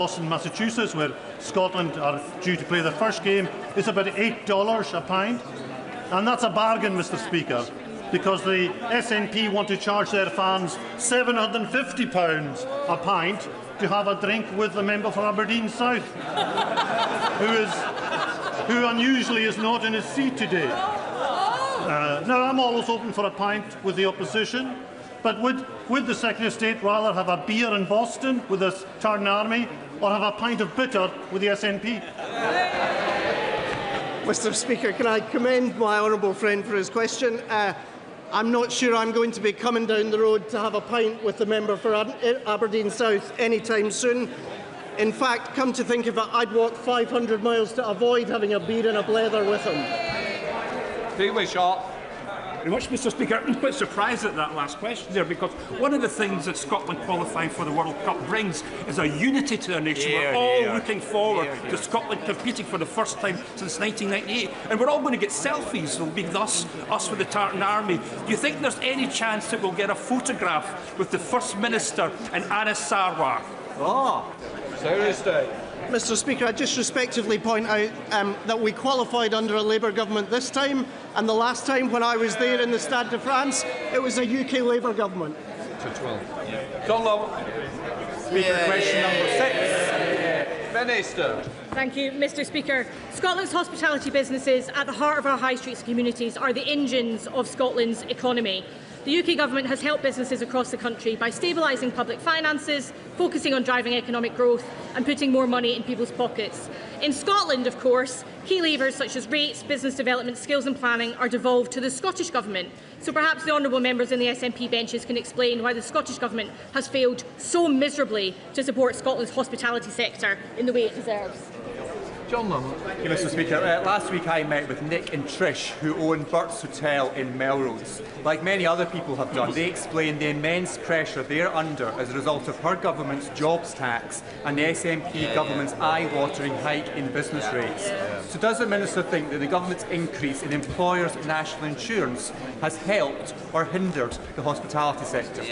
In Massachusetts, where Scotland are due to play the first game, is about $8 a pint, and that's a bargain, Mr. Speaker, because the SNP want to charge their fans £750 a pint to have a drink with the member for Aberdeen South, who unusually is not in his seat today. Now, I'm always open for a pint with the opposition, but would the Secretary of State rather have a beer in Boston with the Tartan Army, or have a pint of bitter with the SNP? Mr. Speaker, can I commend my honourable friend for his question? I'm not sure I'm going to be coming down the road to have a pint with the member for Aberdeen South anytime soon. In fact, come to think of it, I'd walk 500 miles to avoid having a beer and a blether with him. Very short. Very much, Mr. Speaker. I'm quite surprised at that last question there, because one of the things that Scotland qualifying for the World Cup brings is a unity to the nation. We're all looking forward to Scotland competing for the first time since 1998, and we're all going to get selfies. It'll be us with the Tartan Army. Do you think there's any chance that we'll get a photograph with the First Minister and Anas Sarwar? Seriously. Mr. Speaker, I just respectively point out that we qualified under a Labour government this time, and the last time when I was there in the Stade de France, it was a UK Labour government. John Law. Speaker, question number 6. Minister. Thank you, Mr. Speaker. Scotland's hospitality businesses at the heart of our high streets communities are the engines of Scotland's economy. The UK Government has helped businesses across the country by stabilising public finances, focusing on driving economic growth and putting more money in people's pockets. In Scotland, of course, key levers such as rates, business development, skills and planning are devolved to the Scottish Government. So perhaps the honourable members in the SNP benches can explain why the Scottish Government has failed so miserably to support Scotland's hospitality sector in the way it deserves. John Lumley. Thank you, Mr. Speaker. Last week I met with Nick and Trish, who own Burt's Hotel in Melrose. Like many other people have done, they explained the immense pressure they're under as a result of her government's jobs tax and the SNP government's eye-watering hike in business rates. So does the Minister think that the government's increase in employers' national insurance has helped or hindered the hospitality sector?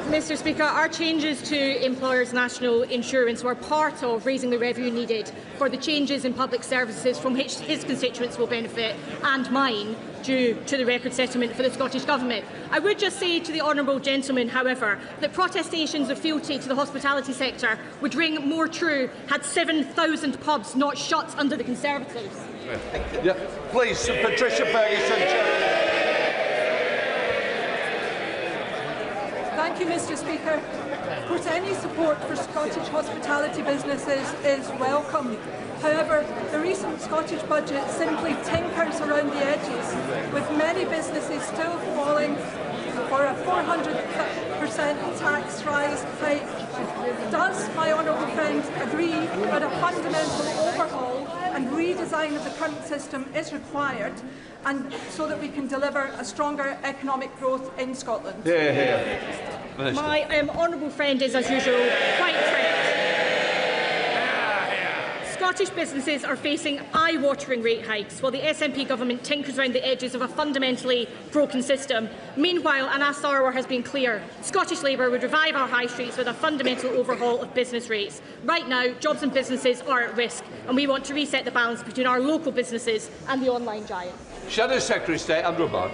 Mr. Speaker, our changes to employers' national insurance were part of raising the revenue needed for the changes in public services from which his constituents will benefit, and mine, due to the record settlement for the Scottish Government. I would just say to the honourable gentleman, however, that protestations of fealty to the hospitality sector would ring more true had 7,000 pubs not shut under the Conservatives. Please, Patricia Ferguson. Thank you, Mr. Speaker. Of course, any support for Scottish hospitality businesses is welcome. However, the recent Scottish budget simply tinkers around the edges, with many businesses still falling for a 400% tax rise hike. Does my honourable friend agree that a fundamental overhaul and redesign of the current system is required, and so that we can deliver a stronger economic growth in Scotland? My honourable friend is, as usual, quite correct. Scottish businesses are facing eye-watering rate hikes, while the SNP government tinkers around the edges of a fundamentally broken system. Meanwhile, Anas Sarwar has been clear. Scottish Labour would revive our high streets with a fundamental overhaul of business rates. Right now, jobs and businesses are at risk, and we want to reset the balance between our local businesses and the online giant. Shadow Secretary of State Andrew Barr.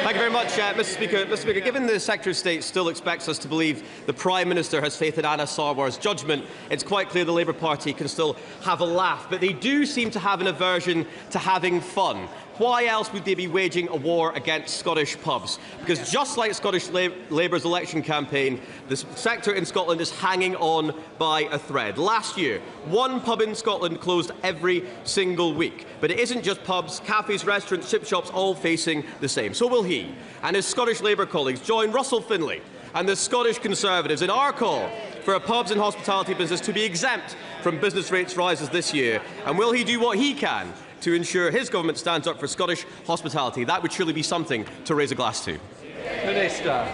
Thank you very much, Mr. Speaker. Mr. Speaker, given the Secretary of State still expects us to believe the Prime Minister has faith in Anas Sarwar's judgment, it's quite clear the Labour Party can still have a laugh, but they do seem to have an aversion to having fun. Why else would they be waging a war against Scottish pubs? Because just like Scottish Labour's election campaign, the sector in Scotland is hanging on by a thread. Last year, one pub in Scotland closed every single week. But it isn't just pubs, cafes, restaurants, chip shops, all facing the same. So will he and his Scottish Labour colleagues join Russell Finlay and the Scottish Conservatives in our call for a pubs and hospitality business to be exempt from business rates rises this year? And will he do what he can to ensure his government stands up for Scottish hospitality? That would surely be something to raise a glass to. Minister.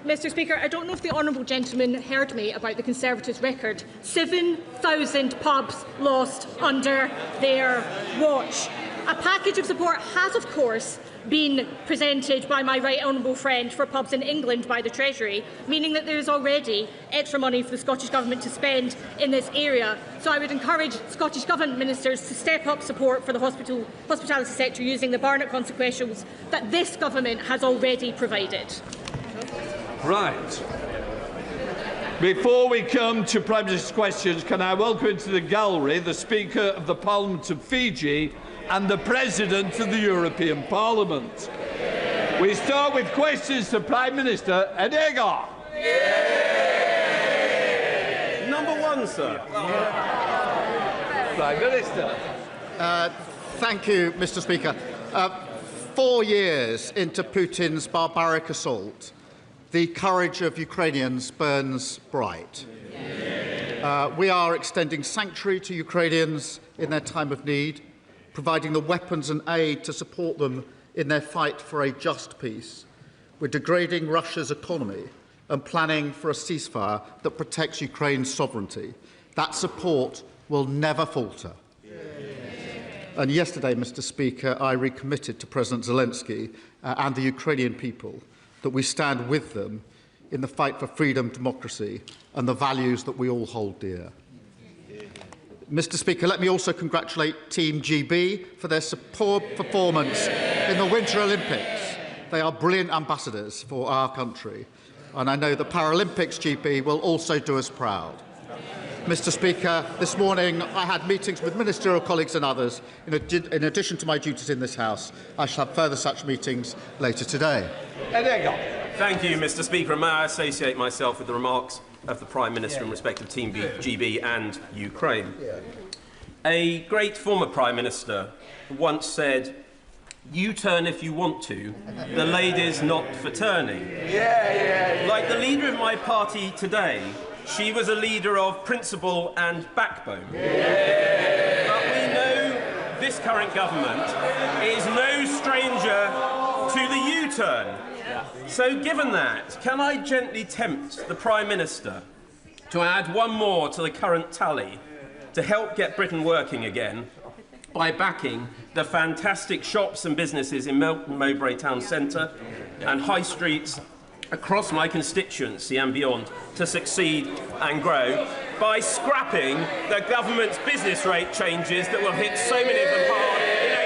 Mr. Speaker, I don't know if the honourable gentleman heard me about the Conservatives' record. 7,000 pubs lost under their watch. A package of support has, of course, been presented by my right honourable friend for pubs in England by the Treasury, meaning that there is already extra money for the Scottish Government to spend in this area. So I would encourage Scottish Government ministers to step up support for the hospitality sector using the Barnett consequentials that this Government has already provided. Right. Before we come to Prime Minister's questions, can I welcome into the gallery the Speaker of the Parliament of Fiji and the President of the European Parliament. We start with questions to Prime Minister Edega. Number one, sir. Prime Minister. Thank you, Mr. Speaker. 4 years into Putin's barbaric assault, the courage of Ukrainians burns bright. We are extending sanctuary to Ukrainians in their time of need, providing the weapons and aid to support them in their fight for a just peace. We're degrading Russia's economy and planning for a ceasefire that protects Ukraine's sovereignty. That support will never falter. And yesterday, Mr. Speaker, I recommitted to President Zelensky and the Ukrainian people that we stand with them in the fight for freedom, democracy and the values that we all hold dear. Mr. Speaker, let me also congratulate Team GB for their superb performance in the Winter Olympics. They are brilliant ambassadors for our country, and I know the Paralympics GB will also do us proud. Mr. Speaker, this morning I had meetings with ministerial colleagues and others. In addition to my duties in this House, I shall have further such meetings later today. Thank you, Mr. Speaker. And may I associate myself with the remarks of the Prime Minister in respect of Team GB and Ukraine. A great former Prime Minister once said, "You turn if you want to, the lady's not for turning." Like the leader of my party today, she was a leader of principle and backbone. But we know this current government is no stranger to the U-turn. So given that, can I gently tempt the Prime Minister to add one more to the current tally to help get Britain working again by backing the fantastic shops and businesses in Melton Mowbray Town Centre and high streets across my constituency and beyond to succeed and grow, by scrapping the government's business rate changes that will hit so many of them hard in April?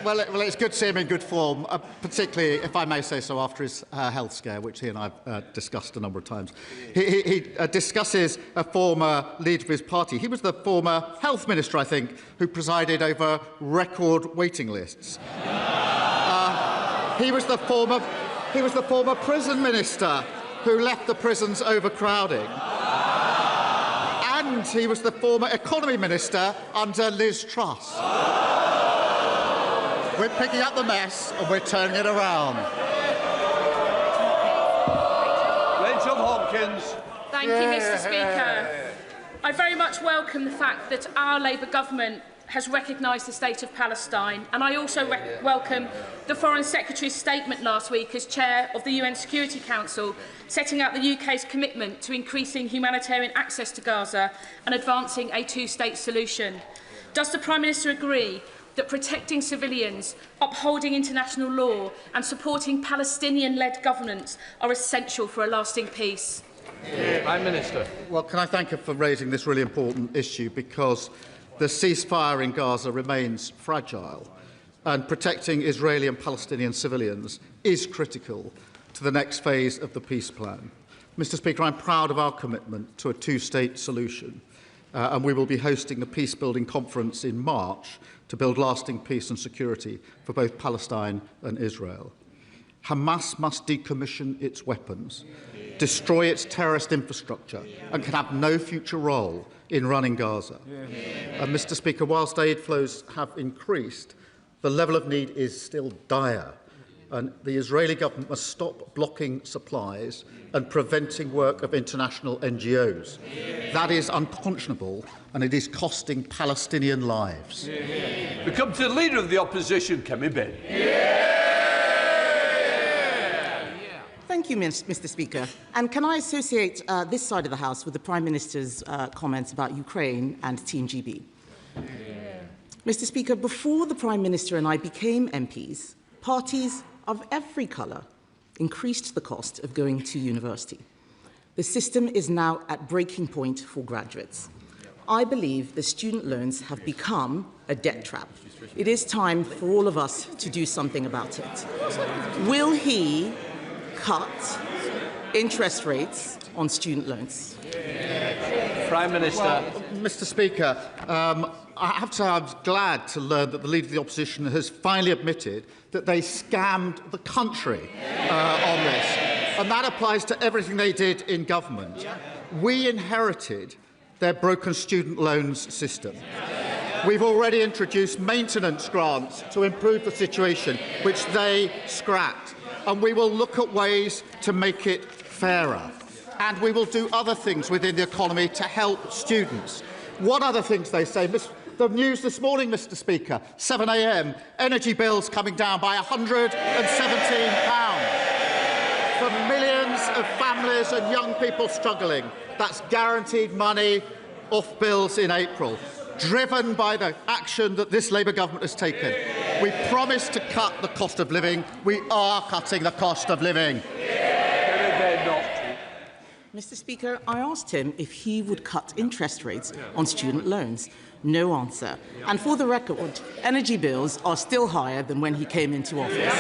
Well, it's good to see him in good form, particularly, if I may say so, after his health scare, which he and I have discussed a number of times. He discusses a former leader of his party. He was the former health minister, I think, who presided over record waiting lists. He was the former prison minister who left the prisons overcrowding. And he was the former economy minister under Liz Truss. We're picking up the mess and we're turning it around. Rachel Hopkins. Thank you, Mr. Speaker. I very much welcome the fact that our Labour government has recognised the state of Palestine, and I also welcome the Foreign Secretary's statement last week as Chair of the UN Security Council, setting out the UK's commitment to increasing humanitarian access to Gaza and advancing a two-state solution. Does the Prime Minister agree that protecting civilians, upholding international law and supporting Palestinian-led governance are essential for a lasting peace? Prime Minister. Well, can I thank her for raising this really important issue, because the ceasefire in Gaza remains fragile and protecting Israeli and Palestinian civilians is critical to the next phase of the peace plan. Mr. Speaker, I'm proud of our commitment to a two-state solution, and we will be hosting the peace-building conference in March to build lasting peace and security for both Palestine and Israel. Hamas must decommission its weapons, destroy its terrorist infrastructure, and can have no future role in running Gaza. And Mr. Speaker, whilst aid flows have increased, the level of need is still dire, and the Israeli government must stop blocking supplies and preventing work of international NGOs. That is unconscionable, and it is costing Palestinian lives. We come to the Leader of the Opposition, Kemi Ben. Thank you, Mr. Speaker. And can I associate this side of the House with the Prime Minister's comments about Ukraine and Team GB? Mr. Speaker, before the Prime Minister and I became MPs, parties of every colour increased the cost of going to university. The system is now at breaking point for graduates. I believe the student loans have become a debt trap. It is time for all of us to do something about it. Will he cut interest rates on student loans? Prime Minister. Well, Mr. Speaker, I have to say I'm glad to learn that the Leader of the Opposition has finally admitted that they scammed the country on this. And that applies to everything they did in government. We inherited their broken student loans system. We've already introduced maintenance grants to improve the situation, which they scrapped. And we will look at ways to make it fairer. And we will do other things within the economy to help students. What other things they say? The news this morning, Mr. Speaker, 7 a.m, energy bills coming down by £117 for millions of families and young people struggling. That's guaranteed money off bills in April, driven by the action that this Labour government has taken. We promised to cut the cost of living. We are cutting the cost of living. Mr. Speaker, I asked him if he would cut interest rates on student loans. No answer. And for the record, energy bills are still higher than when he came into office.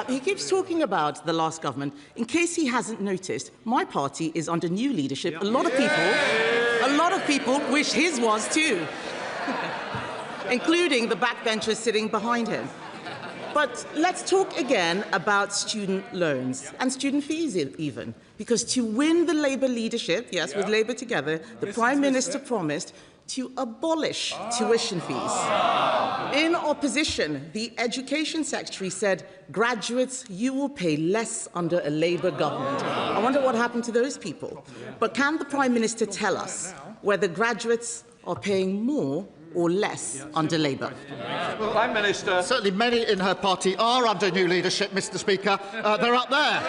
He keeps talking about the last government. In case he hasn't noticed, my party is under new leadership. A lot of people wish his was too, including the backbenchers sitting behind him. But let's talk again about student loans and student fees even, because to win the Labour leadership, yes, with Labour together, the Prime Minister promised to abolish tuition fees. In opposition, the Education Secretary said, graduates, you will pay less under a Labour government. I wonder what happened to those people. But can the Prime Minister tell us whether graduates are paying more or less under Labour? Prime Minister. Certainly many in her party are under new leadership, Mr. Speaker. They're up there.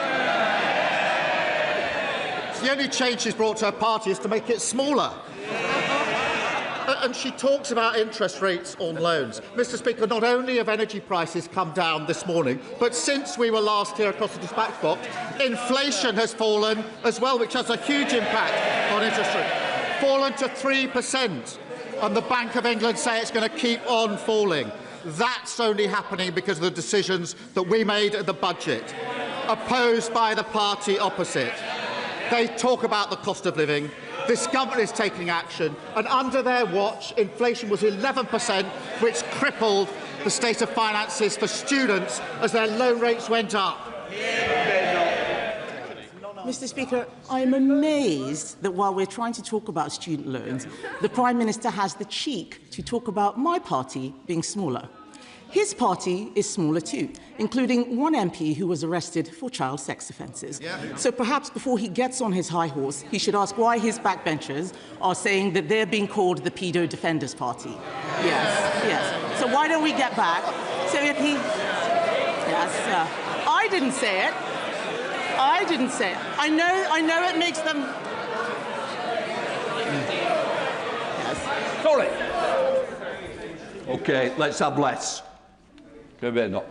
The only change she's brought to her party is to make it smaller. And she talks about interest rates on loans. Mr. Speaker, not only have energy prices come down this morning, but since we were last here across the dispatch box, inflation has fallen as well, which has a huge impact on interest rates. Fallen to 3%. And the Bank of England say it's going to keep on falling. That's only happening because of the decisions that we made at the budget, opposed by the party opposite. They talk about the cost of living. This government is taking action, and under their watch, inflation was 11%, which crippled the state of finances for students as their loan rates went up. Mr. Speaker, I am amazed that while we're trying to talk about student loans, the Prime Minister has the cheek to talk about my party being smaller. His party is smaller too, including one MP who was arrested for child sex offences. So perhaps before he gets on his high horse, he should ask why his backbenchers are saying that they're being called the Pedo Defenders Party. Yes. So why don't we get back? So if he... Yes, I didn't say it. I didn't say it. I know it makes them... Yes. Sorry. OK, let's have less. No.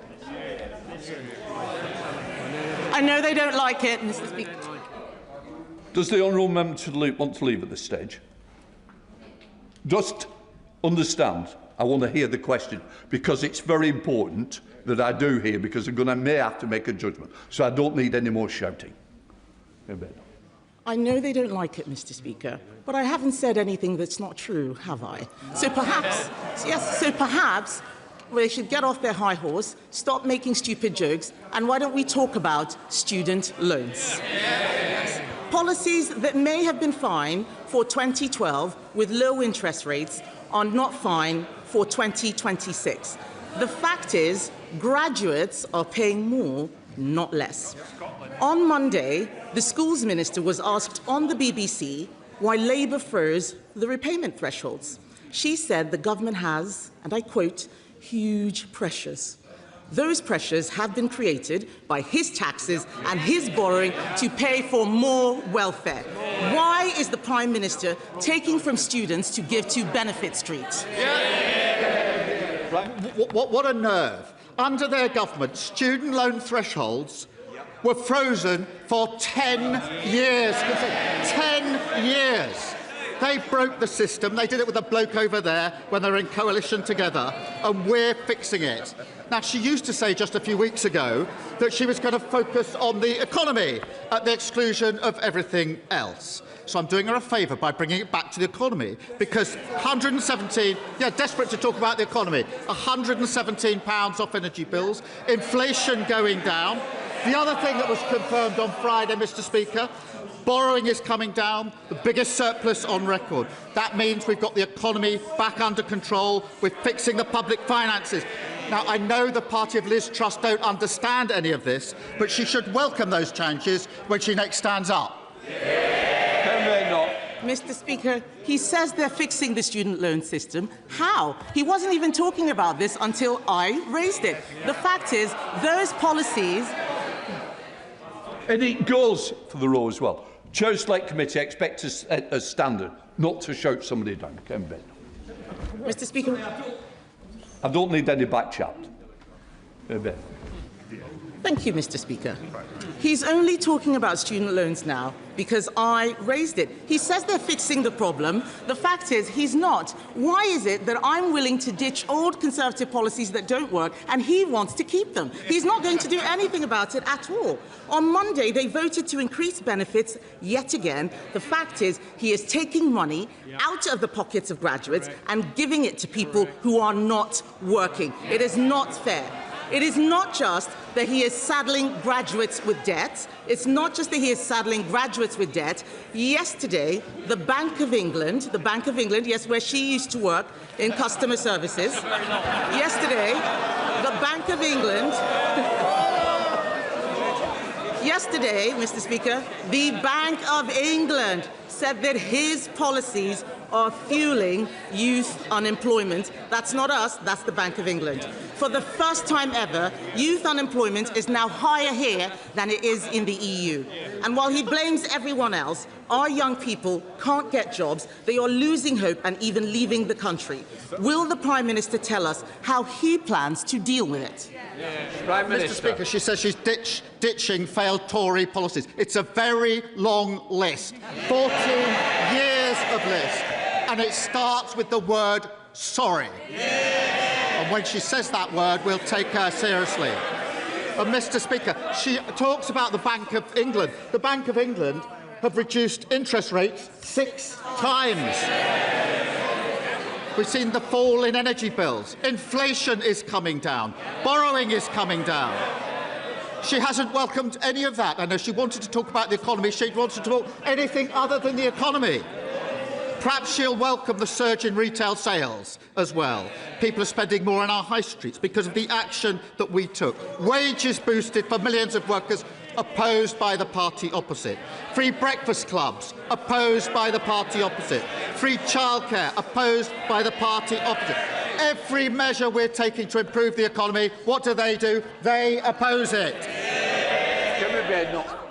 I know they don't like it, Mr. Speaker. Does the honourable member want to leave at this stage? Just understand, I want to hear the question, because it's very important that I do hear, because I may have to make a judgment. So I don't need any more shouting. I know they don't like it, Mr. Speaker, but I haven't said anything that's not true, have I? So perhaps they should get off their high horse, stop making stupid jokes, and why don't we talk about student loans? Yes. Policies that may have been fine for 2012 with low interest rates are not fine for 2026. The fact is, graduates are paying more, not less. On Monday, the Schools Minister was asked on the BBC why Labour froze the repayment thresholds. She said the government has, and I quote, huge pressures. those pressures have been created by his taxes and his borrowing to pay for more welfare. Why is the Prime Minister taking from students to give to Benefit Street? What a nerve. Under their government, student loan thresholds were frozen for 10 years. 10 years. They broke the system. They did it with a bloke over there when they were in coalition together, and we're fixing it. Now, she used to say just a few weeks ago that she was going to focus on the economy at the exclusion of everything else. So I'm doing her a favour by bringing it back to the economy, because 117, desperate to talk about the economy, £117 off energy bills, inflation going down. The other thing that was confirmed on Friday, Mr. Speaker, borrowing is coming down, the biggest surplus on record. That means we've got the economy back under control. We're fixing the public finances. Now, I know the party of Liz Truss don't understand any of this, but she should welcome those changes when she next stands up. Mr. Speaker, he says they're fixing the student loan system. How? He wasn't even talking about this until I raised it. The fact is, those policies... And it goes for the row as well. Chair Select Committee expect a standard, not to shout somebody down. Mr. Speaker... I don't need any back chat. Thank you, Mr. Speaker. He's only talking about student loans now because I raised it. He says they're fixing the problem. The fact is, he's not. Why is it that I'm willing to ditch old Conservative policies that don't work and he wants to keep them? He's not going to do anything about it at all. On Monday, they voted to increase benefits yet again. The fact is, he is taking money out of the pockets of graduates and giving it to people who are not working. It is not fair. It is not just that he is saddling graduates with debt. It's not just that he is saddling graduates with debt. Yesterday, the Bank of England, yes, where she used to work in customer services. Yesterday, the Bank of England... Yesterday, Mr. Speaker, the Bank of England said that his policies are fueling youth unemployment. That's not us, that's the Bank of England. For the first time ever, youth unemployment is now higher here than it is in the EU. And while he blames everyone else, our young people can't get jobs, they are losing hope and even leaving the country. Will the Prime Minister tell us how he plans to deal with it? Prime Minister. Mr. Speaker, she says she's ditching failed Tory policies. It's a very long list, 14 years of list, and it starts with the word sorry. And when she says that word, we'll take her seriously. And Mr. Speaker, she talks about the Bank of England. The Bank of England have reduced interest rates 6 times. We've seen the fall in energy bills. Inflation is coming down. Borrowing is coming down. She hasn't welcomed any of that. I know she wanted to talk about the economy. She wanted to talk anything other than the economy. Perhaps she'll welcome the surge in retail sales as well. People are spending more on our high streets because of the action that we took. Wages boosted for millions of workers, opposed by the party opposite. Free breakfast clubs, opposed by the party opposite. Free childcare, opposed by the party opposite. Every measure we're taking to improve the economy, what do? They oppose it.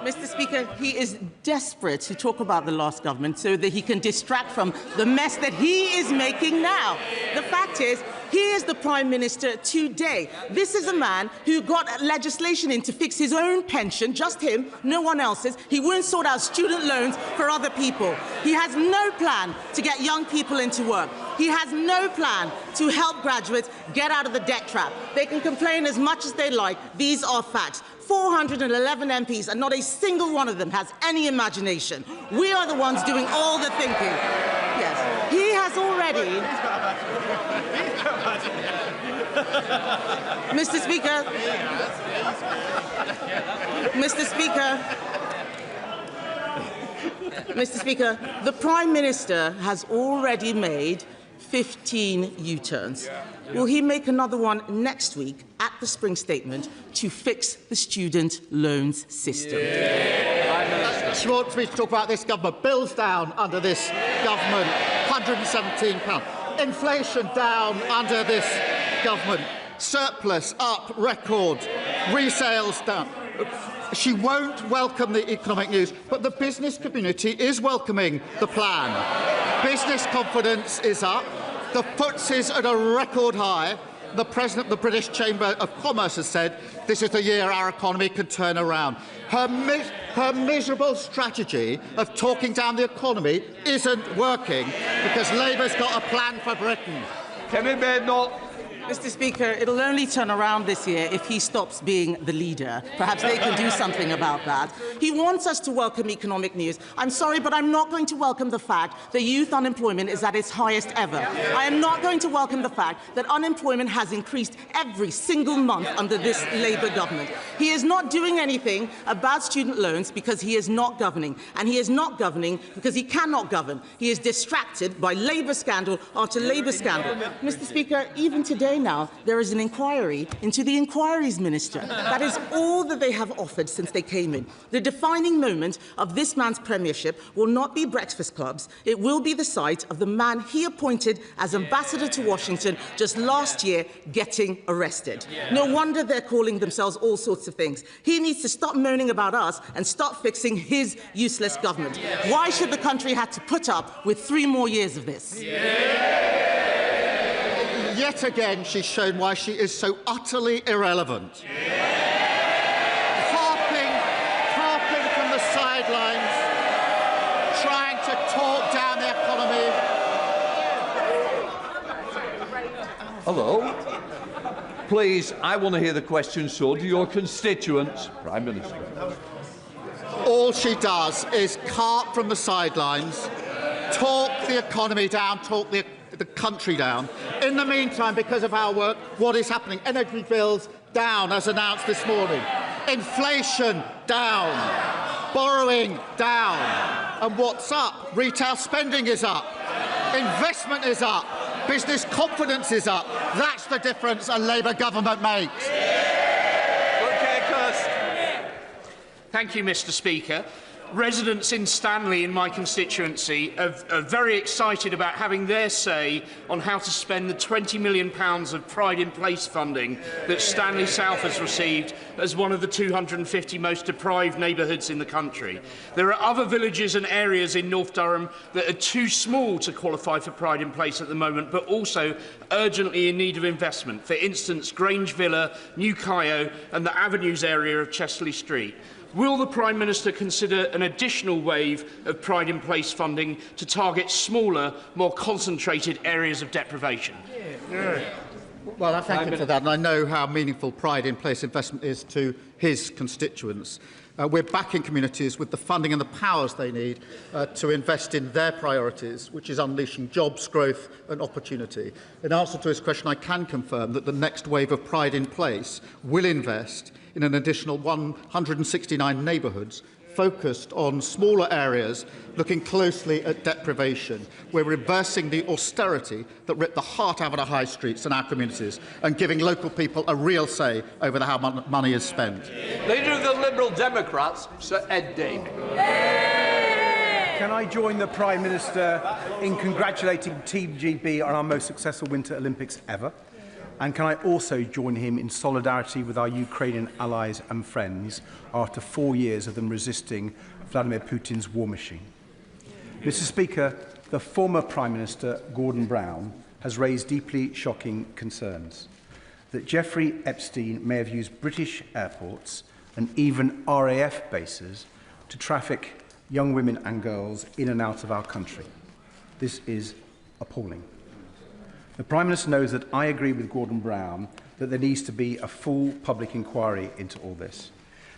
Mr. Speaker, he is desperate to talk about the last government so that he can distract from the mess that he is making now. The fact is, he is the Prime Minister today. This is a man who got legislation in to fix his own pension, just him, no one else's. He won't sort out student loans for other people. He has no plan to get young people into work. He has no plan to help graduates get out of the debt trap. They can complain as much as they like. These are facts. 411 MPs, and not a single one of them has any imagination. We are the ones doing all the thinking. Yes, he has already... Mr. Speaker, Mr. Speaker, the Prime Minister has already made 15 U-turns. Will he make another one next week at the Spring Statement to fix the student loans system? She wants me to talk about this government. Bills down under this government, £117. Inflation down under this government. surplus up, record, resales down. She won't welcome the economic news, but the business community is welcoming the plan. Business confidence is up. The FTSE is at a record high. The President of the British Chamber of Commerce has said this is the year our economy can turn around. Her miserable strategy of talking down the economy isn't working because Labour's got a plan for Britain. Mr. Speaker, it'll only turn around this year if he stops being the leader. Perhaps they can do something about that. He wants us to welcome economic news. I'm sorry, but I'm not going to welcome the fact that youth unemployment is at its highest ever. I am not going to welcome the fact that unemployment has increased every single month under this Labour government. He is not doing anything about student loans because he is not governing. And he is not governing because he cannot govern. He is distracted by Labour scandal after Labour scandal. Mr. Speaker, even today now, there is an inquiry into the Inquiries Minister. That is all that they have offered since they came in. The defining moment of this man's premiership will not be breakfast clubs. It will be the sight of the man he appointed as ambassador to Washington just last year getting arrested. No wonder they're calling themselves all sorts of things. He needs to stop moaning about us and start fixing his useless government. Why should the country have to put up with 3 more years of this? Yet again, she's shown why she is so utterly irrelevant. Harping from the sidelines, trying to talk down the economy. Hello. Please, I want to hear the question, so do your constituents. Prime Minister. All she does is carp from the sidelines, talk the economy down, talk the country down. In the meantime, because of our work, what is happening? Energy bills down, as announced this morning. Inflation down. Borrowing down. And what's up? Retail spending is up. Investment is up. Business confidence is up. That's the difference a Labour government makes. Thank you, Mr. Speaker. Residents in Stanley, in my constituency, are very excited about having their say on how to spend the £20 million of Pride in Place funding that Stanley South has received as one of the 250 most deprived neighbourhoods in the country. There are other villages and areas in North Durham that are too small to qualify for Pride in Place at the moment, but also urgently in need of investment. For instance, Grange Villa, New Kyo and the Avenues area of Chesterley Street. Will the Prime Minister consider an additional wave of Pride in Place funding to target smaller, more concentrated areas of deprivation? Well, I thank him for that, and I know how meaningful Pride in Place investment is to his constituents. We're backing communities with the funding and the powers they need to invest in their priorities, which is unleashing jobs, growth and opportunity. In answer to his question, I can confirm that the next wave of Pride in Place will invest in an additional 169 neighbourhoods focused on smaller areas, looking closely at deprivation. We're reversing the austerity that ripped the heart out of our high streets and our communities and giving local people a real say over how money is spent. Leader of the Liberal Democrats, Sir Ed Davey. Can I join the Prime Minister in congratulating Team GB on our most successful Winter Olympics ever? And can I also join him in solidarity with our Ukrainian allies and friends after 4 years of them resisting Vladimir Putin's war machine? Mr. Speaker, the former Prime Minister, Gordon Brown, has raised deeply shocking concerns that Jeffrey Epstein may have used British airports and even RAF bases to traffic young women and girls in and out of our country. This is appalling. The Prime Minister knows that I agree with Gordon Brown that there needs to be a full public inquiry into all this.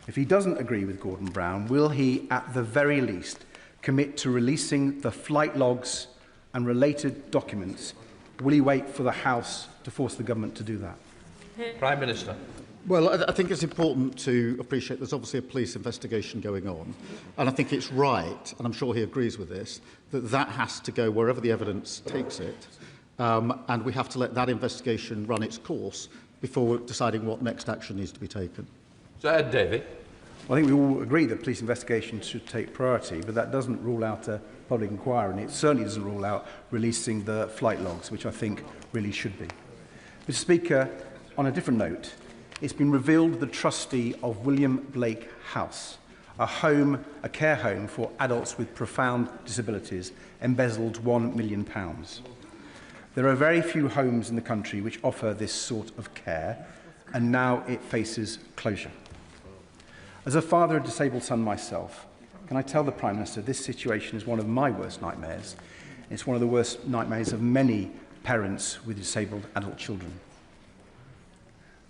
If he doesn't agree with Gordon Brown, will he, at the very least, commit to releasing the flight logs and related documents? Will he wait for the House to force the government to do that? Prime Minister. Well, I think it's important to appreciate there's obviously a police investigation going on, and I think it's right, and I'm sure he agrees with this, that that has to go wherever the evidence takes it. And we have to let that investigation run its course before deciding what next action needs to be taken. Sir Ed Davey. I think we all agree that police investigations should take priority, but that doesn't rule out a public inquiry, and it certainly doesn't rule out releasing the flight logs, which I think really should be. Mr. Speaker, On a different note, it's been revealed the trustee of William Blake House, a care home for adults with profound disabilities, embezzled £1 million. There are very few homes in the country which offer this sort of care, and now it faces closure. As a father of a disabled son myself, can I tell the Prime Minister this situation is one of my worst nightmares? It's one of the worst nightmares of many parents with disabled adult children.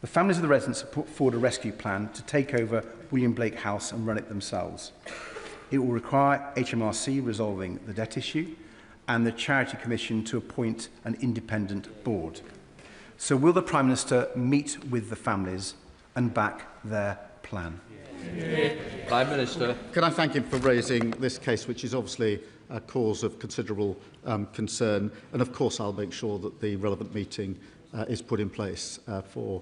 The families of the residents have put forward a rescue plan to take over William Blake House and run it themselves. It will require HMRC resolving the debt issue and the Charity Commission to appoint an independent board. So will the Prime Minister meet with the families and back their plan? Prime Minister. Can I thank him for raising this case, which is obviously a cause of considerable concern, and of course I'll make sure that the relevant meeting is put in place for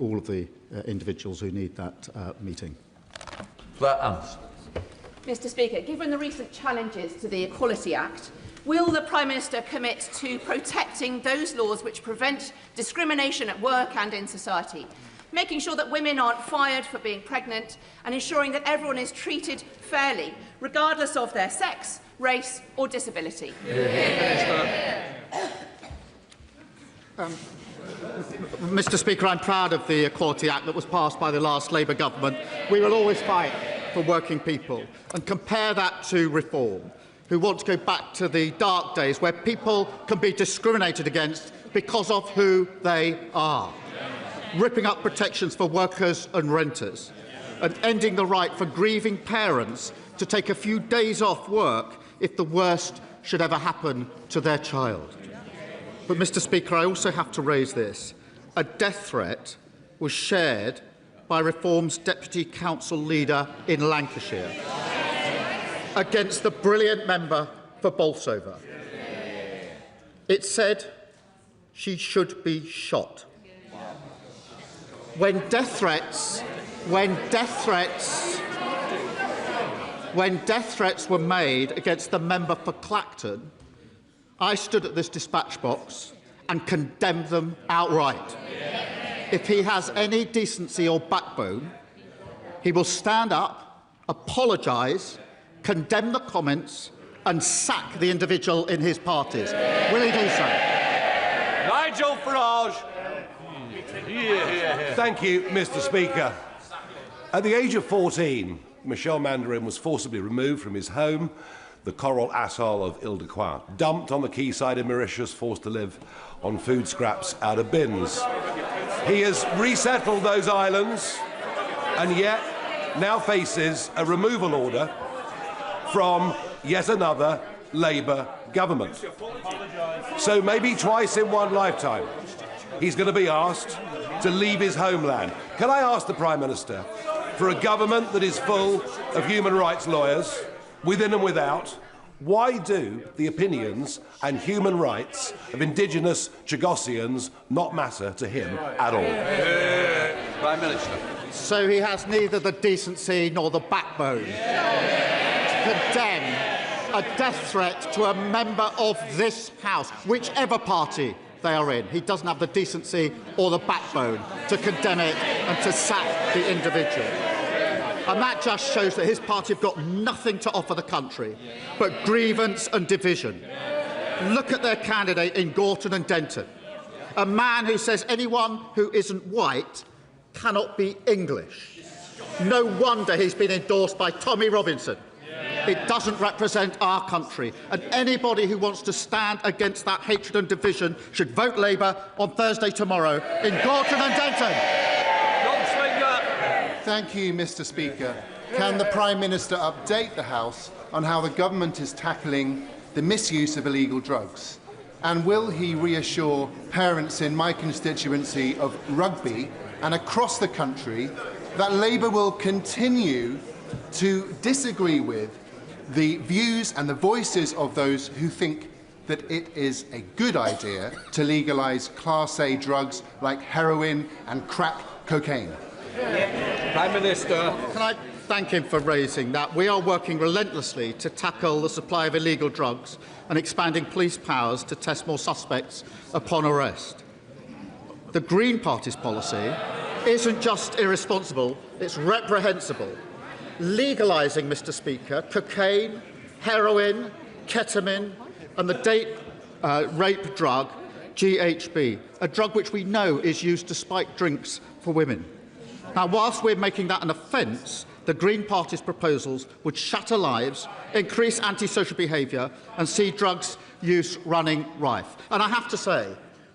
all of the individuals who need that meeting. Mr. Speaker, given the recent challenges to the Equality Act, will the Prime Minister commit to protecting those laws which prevent discrimination at work and in society, making sure that women aren't fired for being pregnant and ensuring that everyone is treated fairly, regardless of their sex, race or disability? Mr. Speaker, I'm proud of the Equality Act that was passed by the last Labour government. We will always fight for working people, and compare that to Reform, who want to go back to the dark days where people can be discriminated against because of who they are, ripping up protections for workers and renters, and ending the right for grieving parents to take a few days off work if the worst should ever happen to their child. But, Mr. Speaker, I also have to raise this. A death threat was shared by Reform's Deputy Council leader in Lancashire against the brilliant member for Bolsover. It said she should be shot. When death threats were made against the member for Clacton, I stood at this dispatch box and condemned them outright. If he has any decency or backbone, he will stand up, apologise, condemn the comments and sack the individual in his parties. Will he do so? Nigel Farage. Thank you, Mr. Speaker. At the age of 14, Michel Mandarin was forcibly removed from his home, the coral atoll of Ile-de-Quoi, dumped on the quayside of Mauritius, forced to live on food scraps out of bins. He has resettled those islands and yet now faces a removal order from yet another Labour government. So maybe twice in one lifetime, he's going to be asked to leave his homeland. Can I ask the Prime Minister, for a government that is full of human rights lawyers, within and without, why do the opinions and human rights of indigenous Chagossians not matter to him at all? Prime Minister. So he has neither the decency nor the backbone to condemn a death threat to a member of this House, whichever party they are in. He doesn't have the decency or the backbone to condemn it and to sack the individual. And that just shows that his party have got nothing to offer the country but grievance and division. Look at their candidate in Gorton and Denton, a man who says anyone who isn't white cannot be English. No wonder he's been endorsed by Tommy Robinson. It doesn't represent our country, and anybody who wants to stand against that hatred and division should vote Labour on Thursday tomorrow in Gorton and Denton. Thank you, Mr. Speaker. Can the Prime Minister update the House on how the government is tackling the misuse of illegal drugs? And will he reassure parents in my constituency of Rugby and across the country that Labour will continue to disagree with the views and the voices of those who think that it is a good idea to legalise Class A drugs like heroin and crack cocaine? Prime Minister. Can I thank him for raising that? We are working relentlessly to tackle the supply of illegal drugs and expanding police powers to test more suspects upon arrest. the Green Party's policy isn't just irresponsible, it's reprehensible. Legalising, Mr. Speaker, cocaine, heroin, ketamine and the date rape drug GHB, a drug which we know is used to spike drinks for women. Now, whilst we're making that an offence, the Green Party's proposals would shatter lives, increase antisocial behaviour and see drugs use running rife. And I have to say,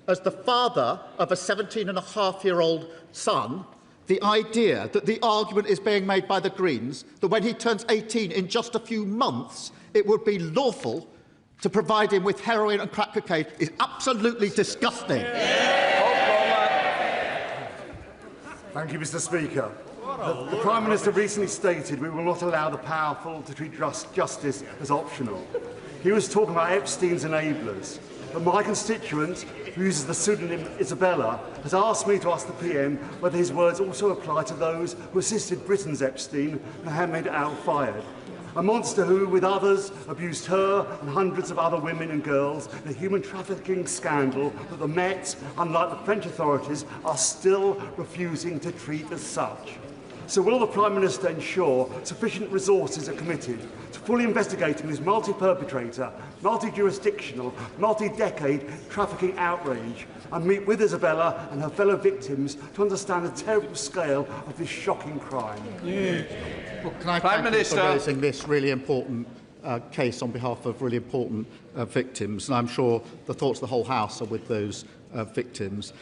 as the father of a 17-and-a-half-year-old son, the idea that the argument is being made by the Greens that when he turns 18 in just a few months it would be lawful to provide him with heroin and crack cocaine is absolutely disgusting. Thank you, Mr. Speaker. The Prime Minister recently stated we will not allow the powerful to treat justice as optional. He was talking about Epstein's enablers. But my constituent, who uses the pseudonym Isabella, has asked me to ask the PM whether his words also apply to those who assisted Britain's Epstein and Hamid al-Fayed, a monster who, with others, abused her and hundreds of other women and girls in a human trafficking scandal that the Met, unlike the French authorities, are still refusing to treat as such. So will the Prime Minister ensure sufficient resources are committed to fully investigating this multi-perpetrator, multi-jurisdictional, multi-decade trafficking outrage and meet with Isabella and her fellow victims to understand the terrible scale of this shocking crime? Well, can I thank you for raising this really important case on behalf of really important victims, and I'm sure the thoughts of the whole House are with those victims.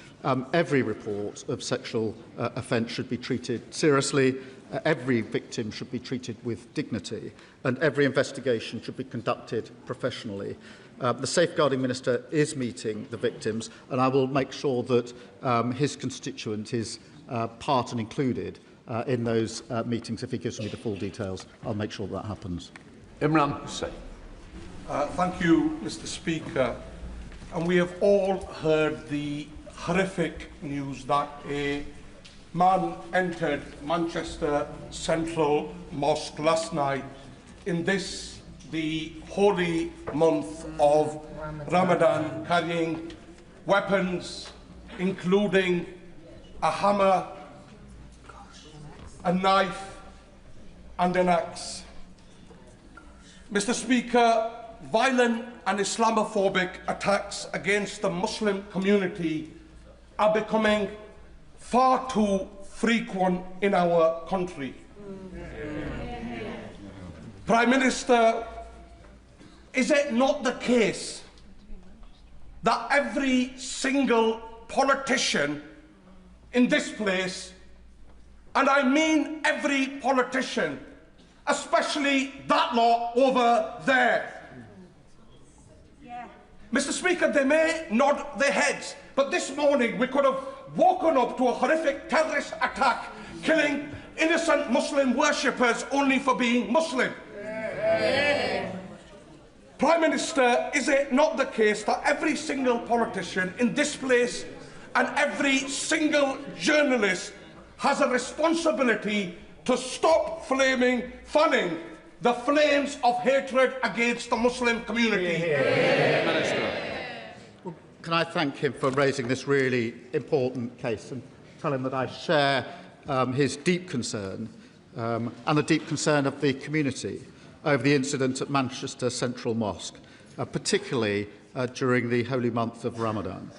Every report of sexual offence should be treated seriously, every victim should be treated with dignity, and every investigation should be conducted professionally. The Safeguarding Minister is meeting the victims, and I will make sure that his constituent is part and included in those meetings. If he gives me the full details, I'll make sure that happens. Imran Hussain. Thank you, Mr. Speaker. And we have all heard the horrific news that a man entered Manchester Central Mosque last night in this, the holy month of Ramadan, carrying weapons, including a hammer, a knife and an axe. Mr. Speaker, violent and Islamophobic attacks against the Muslim community are becoming far too frequent in our country. Prime Minister, is it not the case that every single politician in this place, and I mean every politician, especially that lot over there, Mr. Speaker, they may nod their heads, but this morning we could have woken up to a horrific terrorist attack, killing innocent Muslim worshippers only for being Muslim. Prime Minister, is it not the case that every single politician in this place and every single journalist has a responsibility to stop fanning the flames of hatred against the Muslim community? Well, can I thank him for raising this really important case and tell him that I share his deep concern and the deep concern of the community over the incident at Manchester Central Mosque, particularly during the holy month of Ramadan.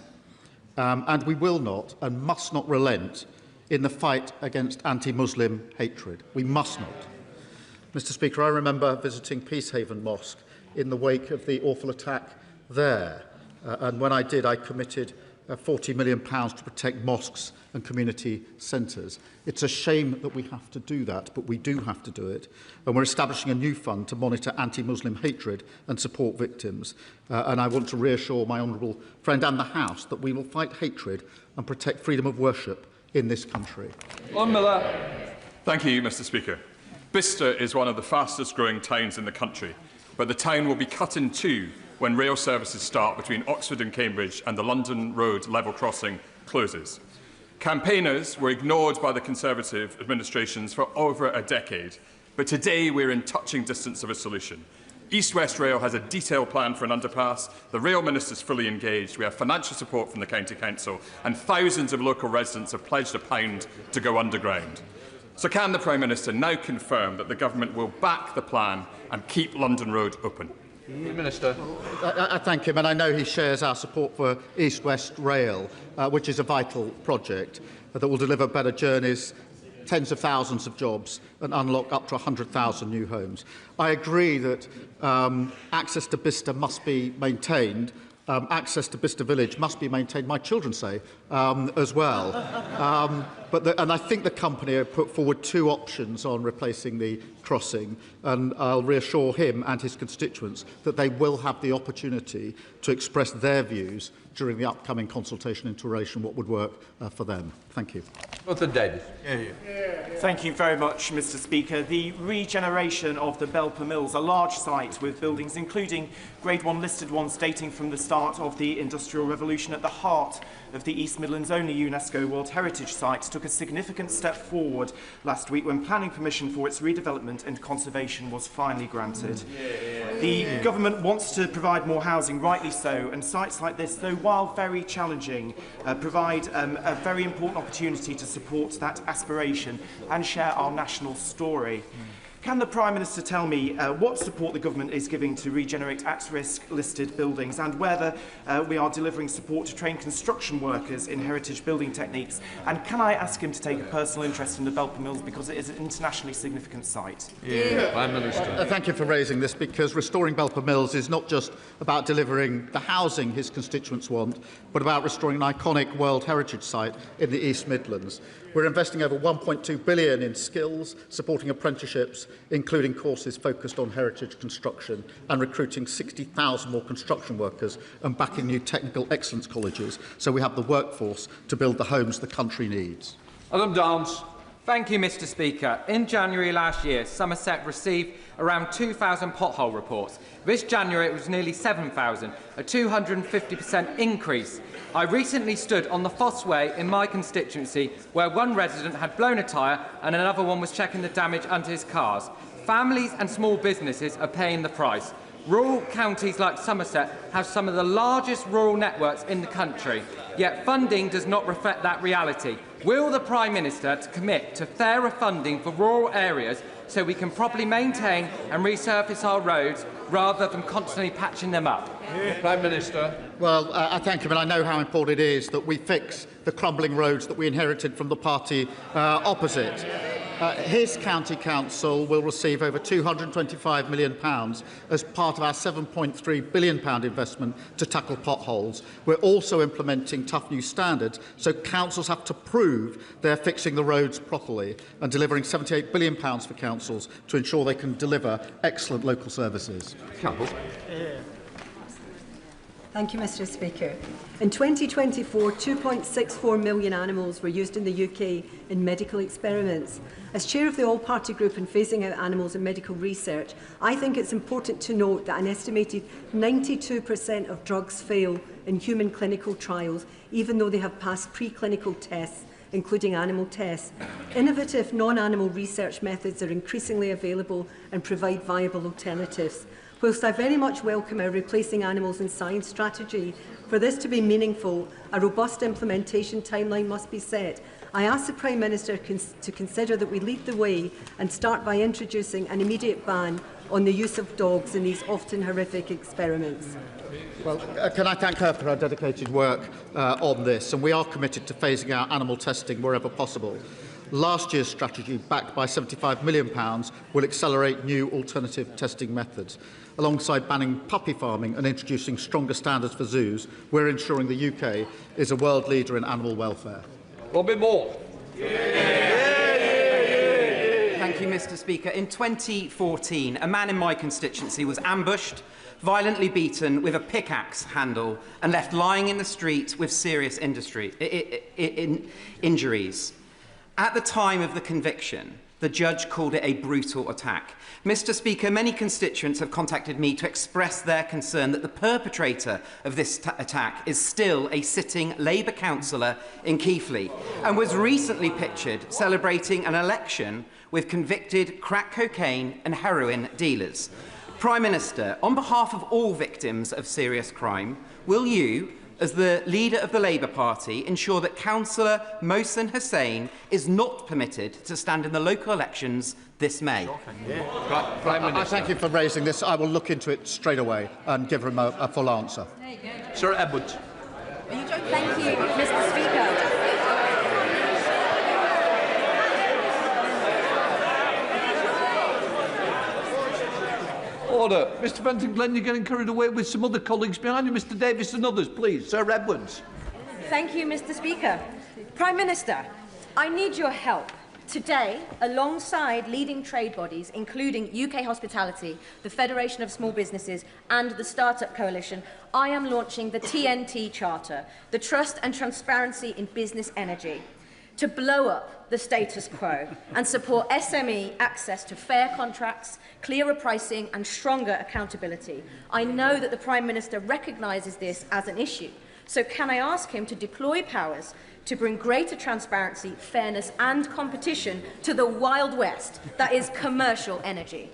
And we will not and must not relent in the fight against anti-Muslim hatred. We must not. Mr. Speaker, I remember visiting Peacehaven Mosque in the wake of the awful attack there. And when I did, I committed £40 million to protect mosques and community centres. It's a shame that we have to do that, but we do have to do it. And we're establishing a new fund to monitor anti-Muslim hatred and support victims. And I want to reassure my honourable friend and the House that we will fight hatred and protect freedom of worship in this country. Thank you, Mr. Speaker. Bicester is one of the fastest growing towns in the country, but the town will be cut in two when rail services start between Oxford and Cambridge and the London Road level crossing closes. Campaigners were ignored by the Conservative administrations for over a decade, but today we're in touching distance of a solution. East West Rail has a detailed plan for an underpass. The Rail Minister is fully engaged. We have financial support from the County Council, and thousands of local residents have pledged £1 to go underground. So can the Prime Minister now confirm that the Government will back the plan and keep London Road open? Minister. I thank him, and I know he shares our support for East West Rail, which is a vital project that will deliver better journeys, tens of thousands of jobs, and unlock up to 100,000 new homes. I agree that access to Bicester must be maintained. Access to Bicester Village must be maintained, my children say, as well. And I think the company have put forward 2 options on replacing the crossing, and I'll reassure him and his constituents that they will have the opportunity to express their views during the upcoming consultation into relation what would work for them. Thank you. Thank you very much, Mr. Speaker. The regeneration of the Belper Mills, a large site with buildings including Grade 1 listed ones dating from the start of the Industrial Revolution at the heart of the East Midlands' only UNESCO World Heritage Site, took a significant step forward last week when planning permission for its redevelopment and conservation was finally granted. The government wants to provide more housing, rightly so, and sites like this, though while very challenging, provide a very important opportunity to support that aspiration and share our national story. Can the Prime Minister tell me what support the Government is giving to regenerate at-risk listed buildings, and whether we are delivering support to train construction workers in heritage building techniques? And can I ask him to take a personal interest in the Belper Mills because it is an internationally significant site? Prime Minister. Thank you for raising this, because restoring Belper Mills is not just about delivering the housing his constituents want, but about restoring an iconic World Heritage Site in the East Midlands. We're investing over £1.2 billion in skills, supporting apprenticeships, including courses focused on heritage construction, and recruiting 60,000 more construction workers and backing new technical excellence colleges, so we have the workforce to build the homes the country needs. Adam Downs. Thank you, Mr. Speaker. In January last year, Somerset received around 2,000 pothole reports. This January, it was nearly 7,000, a 250% increase. I recently stood on the Fossway in my constituency, where one resident had blown a tyre and another one was checking the damage under his cars. Families and small businesses are paying the price. Rural counties like Somerset have some of the largest rural networks in the country, yet funding does not reflect that reality. Will the Prime Minister commit to fairer funding for rural areas so we can properly maintain and resurface our roads rather than constantly patching them up? Prime Minister. Well, I thank him, and I know how important it is that we fix the crumbling roads that we inherited from the party opposite. His county council will receive over £225 million as part of our £7.3 billion investment to tackle potholes. We're also implementing tough new standards, so councils have to prove they're fixing the roads properly, and delivering £78 billion for councils to ensure they can deliver excellent local services. Campbell. Thank you, Mr. Speaker. In 2024, 2.64 million animals were used in the UK in medical experiments. As chair of the All-Party Group in phasing out animals in medical research, I think it's important to note that an estimated 92% of drugs fail in human clinical trials, even though they have passed preclinical tests, including animal tests. Innovative non-animal research methods are increasingly available and provide viable alternatives. Whilst I very much welcome our Replacing Animals in Science strategy, for this to be meaningful, a robust implementation timeline must be set. I ask the Prime Minister to consider that we lead the way and start by introducing an immediate ban on the use of dogs in these often horrific experiments. Well, can I thank her for her dedicated work on this, and we are committed to phasing out animal testing wherever possible. Last year's strategy, backed by £75 million, will accelerate new alternative testing methods. Alongside banning puppy farming and introducing stronger standards for zoos, we're ensuring the UK is a world leader in animal welfare. Robin Moore. Thank you, Mr. Speaker. In 2014, a man in my constituency was ambushed, violently beaten with a pickaxe handle and left lying in the street with serious injuries. At the time of the conviction, the judge called it a brutal attack. Mr. Speaker, many constituents have contacted me to express their concern that the perpetrator of this attack is still a sitting Labour councillor in Keighley and was recently pictured celebrating an election with convicted crack cocaine and heroin dealers. Prime Minister, on behalf of all victims of serious crime, will you, as the leader of the Labour Party, ensure that Councillor Mohsen Hussain is not permitted to stand in the local elections this May? Prime Minister. I thank you for raising this. I will look into it straight away and give him a full answer. Sir Edward. Thank you, Mr. Speaker. Order. Mr Benton Glenn, you're getting carried away with some other colleagues behind you. Mr Davis and others, please. Sir Edwards. Thank you, Mr. Speaker. Prime Minister, I need your help. Today, alongside leading trade bodies, including UK Hospitality, the Federation of Small Businesses and the Startup Coalition, I am launching the TNT Charter, the Trust and Transparency in Business Energy, to blow up the status quo and support SME access to fair contracts, clearer pricing and stronger accountability. I know that the Prime Minister recognises this as an issue, so can I ask him to deploy powers to bring greater transparency, fairness and competition to the Wild West that is commercial energy?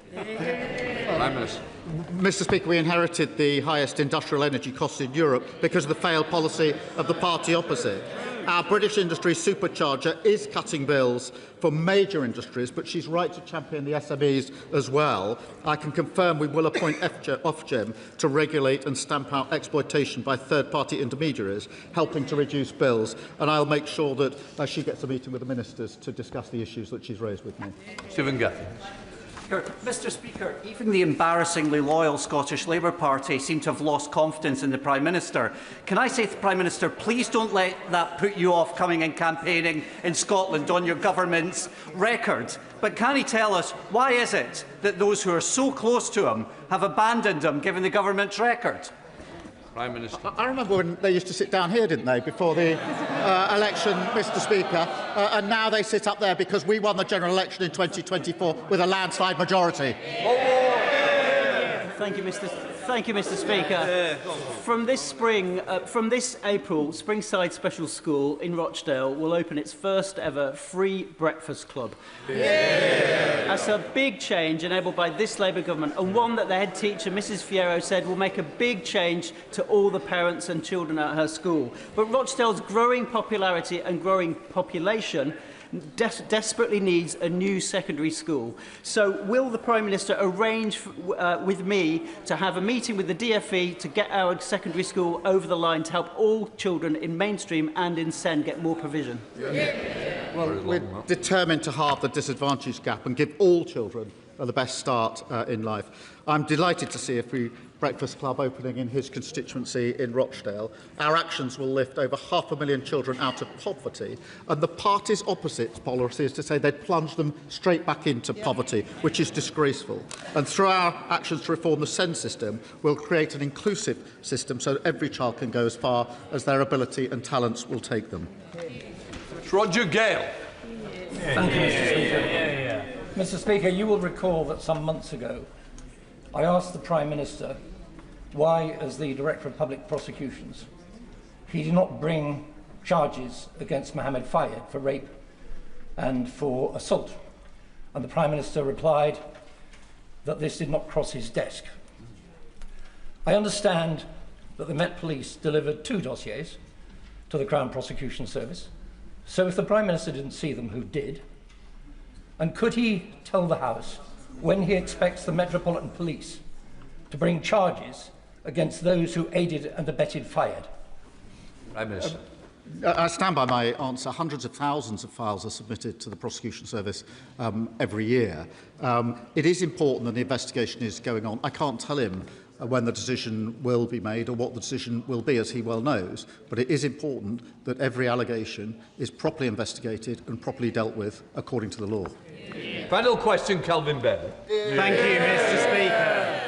Mr Speaker, we inherited the highest industrial energy costs in Europe because of the failed policy of the party opposite. Our British industry supercharger is cutting bills for major industries, but she's right to champion the SMEs as well. I can confirm we will appoint Ofgem to regulate and stamp out exploitation by third-party intermediaries, helping to reduce bills. And I'll make sure that she gets a meeting with the ministers to discuss the issues that she's raised with me. Stephen Gaffney. Mr Speaker, even the embarrassingly loyal Scottish Labour Party seem to have lost confidence in the Prime Minister. Can I say to the Prime Minister, please don't let that put you off coming and campaigning in Scotland on your government's record. But can he tell us why is it that those who are so close to him have abandoned him, given the government's record? Prime Minister. I remember when they used to sit down here, didn't they, before the election, Mr Speaker, and now they sit up there because we won the general election in 2024 with a landslide majority. Thank you, Mr Speaker. From this April, Springside Special School in Rochdale will open its first ever free breakfast club. That's a big change enabled by this Labour government, and one that the head teacher, Mrs Fierro, said will make a big change to all the parents and children at her school. But Rochdale's growing popularity and growing population desperately needs a new secondary school. So will the Prime Minister arrange with me to have a meeting with the DFE to get our secondary school over the line to help all children in mainstream and in SEND get more provision? Well, we're determined to halve the disadvantage gap and give all children the best start in life. I'm delighted to see a free breakfast club opening in his constituency in Rochdale. Our actions will lift over 500,000 children out of poverty, and the party's opposite policy is to say they'd plunge them straight back into poverty, which is disgraceful. And through our actions to reform the SEND system, we'll create an inclusive system so that every child can go as far as their ability and talents will take them. Roger Gale. Thank you, Mr Speaker. Mr Speaker, you will recall that some months ago I asked the Prime Minister why, as the Director of Public Prosecutions, he did not bring charges against Mohammed Fayed for rape and for assault. And the Prime Minister replied that this did not cross his desk. I understand that the Met Police delivered 2 dossiers to the Crown Prosecution Service. So if the Prime Minister didn't see them, who did? And could he tell the House when he expects the Metropolitan Police to bring charges against those who aided and abetted Fayed? Prime Minister. I stand by my answer. Hundreds of thousands of files are submitted to the Prosecution Service every year. It is important that the investigation is going on. I can't tell him when the decision will be made or what the decision will be, as he well knows, but it is important that every allegation is properly investigated and properly dealt with according to the law. Final question, Calvin Bell. Thank you, Mr Speaker.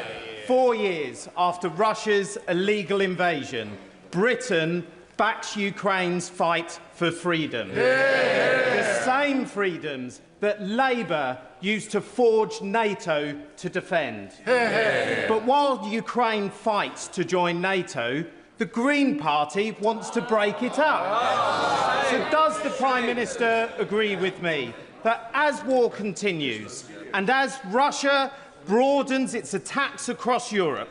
4 years after Russia's illegal invasion, Britain backs Ukraine's fight for freedom. The same freedoms that Labour used to forge NATO to defend. But while Ukraine fights to join NATO, the Green Party wants to break it up. So does the Prime Minister agree with me that as war continues and as Russia broadens its attacks across Europe.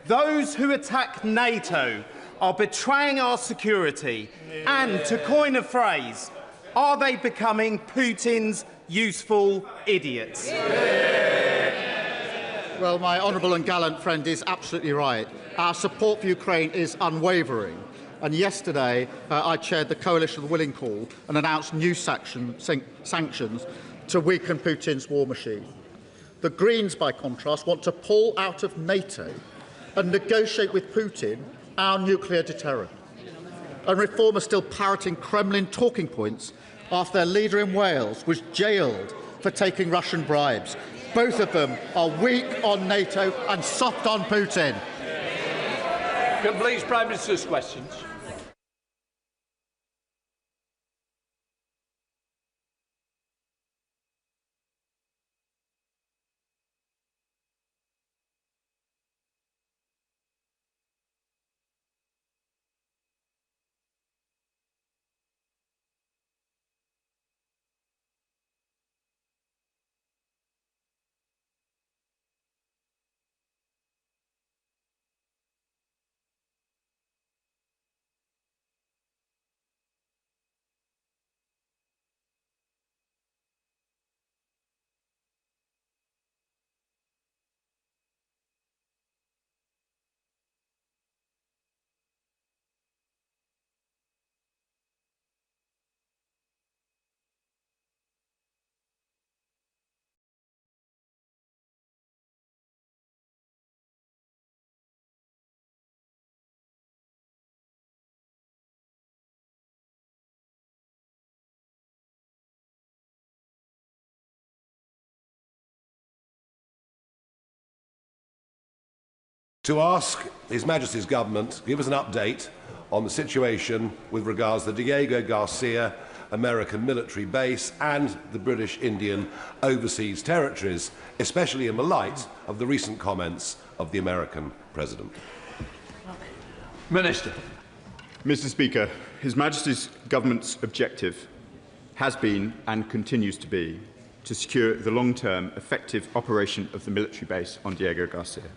Those who attack NATO are betraying our security and, to coin a phrase, are they becoming Putin's useful idiots? Well, my honourable and gallant friend is absolutely right. Our support for Ukraine is unwavering. And yesterday, I chaired the Coalition of the Willing Call and announced new sanctions to weaken Putin's war machine. The Greens, by contrast, want to pull out of NATO and negotiate with Putin our nuclear deterrent. And Reform are still parroting Kremlin talking points after their leader in Wales was jailed for taking Russian bribes. Both of them are weak on NATO and soft on Putin. Can please Prime Minister's questions. To ask His Majesty's Government to give us an update on the situation with regards to the Diego Garcia American military base and the British Indian overseas territories, especially in the light of the recent comments of the American President. Minister. Mr. Speaker, His Majesty's Government's objective has been and continues to be to secure the long-term effective operation of the military base on Diego Garcia.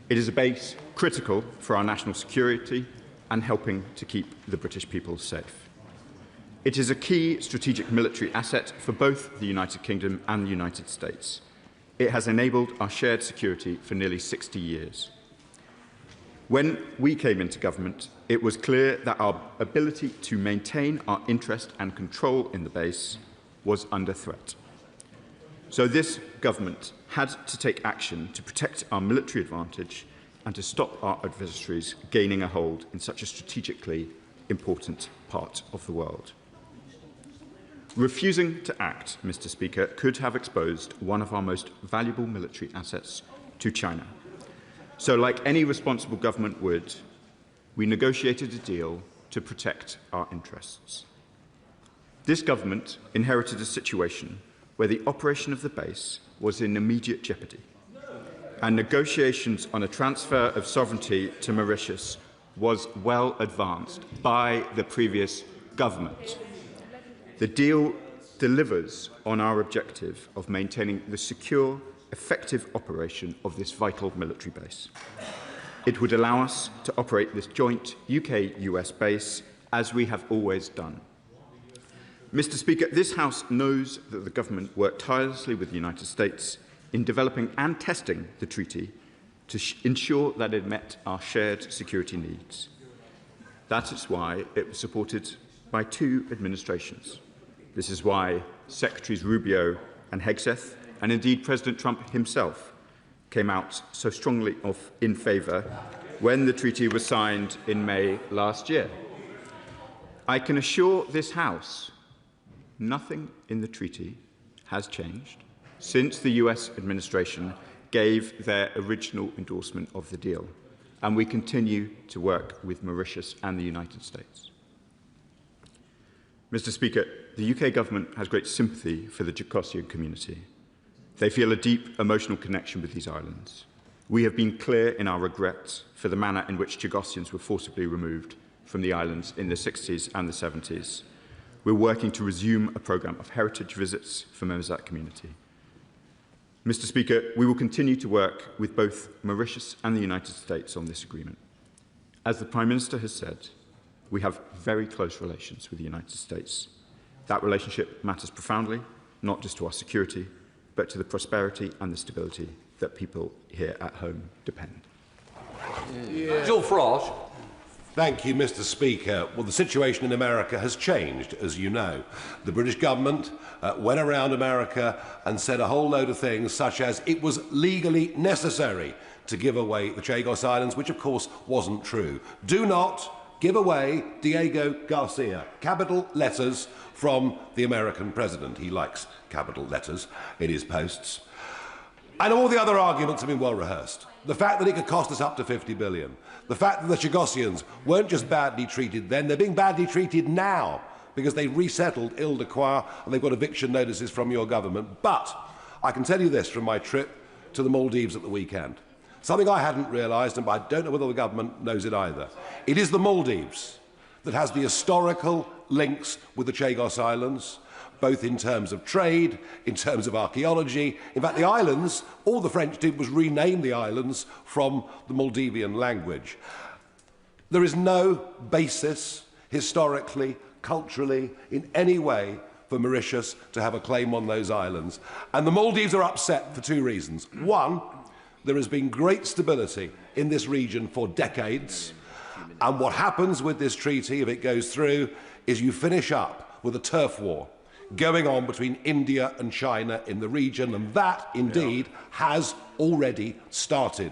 It is a base critical for our national security and helping to keep the British people safe. It is a key strategic military asset for both the United Kingdom and the United States. It has enabled our shared security for nearly 60 years. When we came into government, it was clear that our ability to maintain our interest and control in the base was under threat. So this government had to take action to protect our military advantage and to stop our adversaries gaining a hold in such a strategically important part of the world. Refusing to act, Mr. Speaker, could have exposed one of our most valuable military assets to China. So, like any responsible government would, we negotiated a deal to protect our interests. This government inherited a situation where the operation of the base was in immediate jeopardy, and negotiations on a transfer of sovereignty to Mauritius was well advanced by the previous government. The deal delivers on our objective of maintaining the secure, effective operation of this vital military base. It would allow us to operate this joint UK-US base as we have always done. Mr. Speaker, this House knows that the government worked tirelessly with the United States in developing and testing the treaty to ensure that it met our shared security needs. That is why it was supported by two administrations. This is why Secretaries Rubio and Hegseth, and indeed President Trump himself, came out so strongly in favour when the treaty was signed in May last year. I can assure this House nothing in the treaty has changed since the US administration gave their original endorsement of the deal, and we continue to work with Mauritius and the United States. Mr. Speaker, the UK government has great sympathy for the Jacosian community. They feel a deep emotional connection with these islands. We have been clear in our regrets for the manner in which Jacosians were forcibly removed from the islands in the 60s and the 70s. We're working to resume a programme of heritage visits for members of that community. Mr. Speaker, we will continue to work with both Mauritius and the United States on this agreement. As the Prime Minister has said, we have very close relations with the United States. That relationship matters profoundly, not just to our security, but to the prosperity and the stability that people here at home depend. Jill Frost. Thank you, Mr. Speaker. Well, the situation in America has changed, as you know. The British government went around America and said a whole load of things, such as it was legally necessary to give away the Chagos Islands, which of course wasn't true. Do not give away Diego Garcia. Capital letters from the American president. He likes capital letters in his posts. And all the other arguments have been well rehearsed. The fact that it could cost us up to 50 billion. The fact that the Chagosians weren't just badly treated then, they're being badly treated now because they resettled Île-de-Croix and they've got eviction notices from your government. But I can tell you this from my trip to the Maldives at the weekend. Something I hadn't realised, and I don't know whether the government knows it either. It is the Maldives that has the historical links with the Chagos Islands, both in terms of trade, in terms of archaeology. In fact, the islands, all the French did was rename the islands from the Maldivian language. There is no basis, historically, culturally, in any way, for Mauritius to have a claim on those islands. And the Maldives are upset for two reasons. One, there has been great stability in this region for decades. And what happens with this treaty, if it goes through, is you finish up with a turf war going on between India and China in the region, and that, indeed, has already started.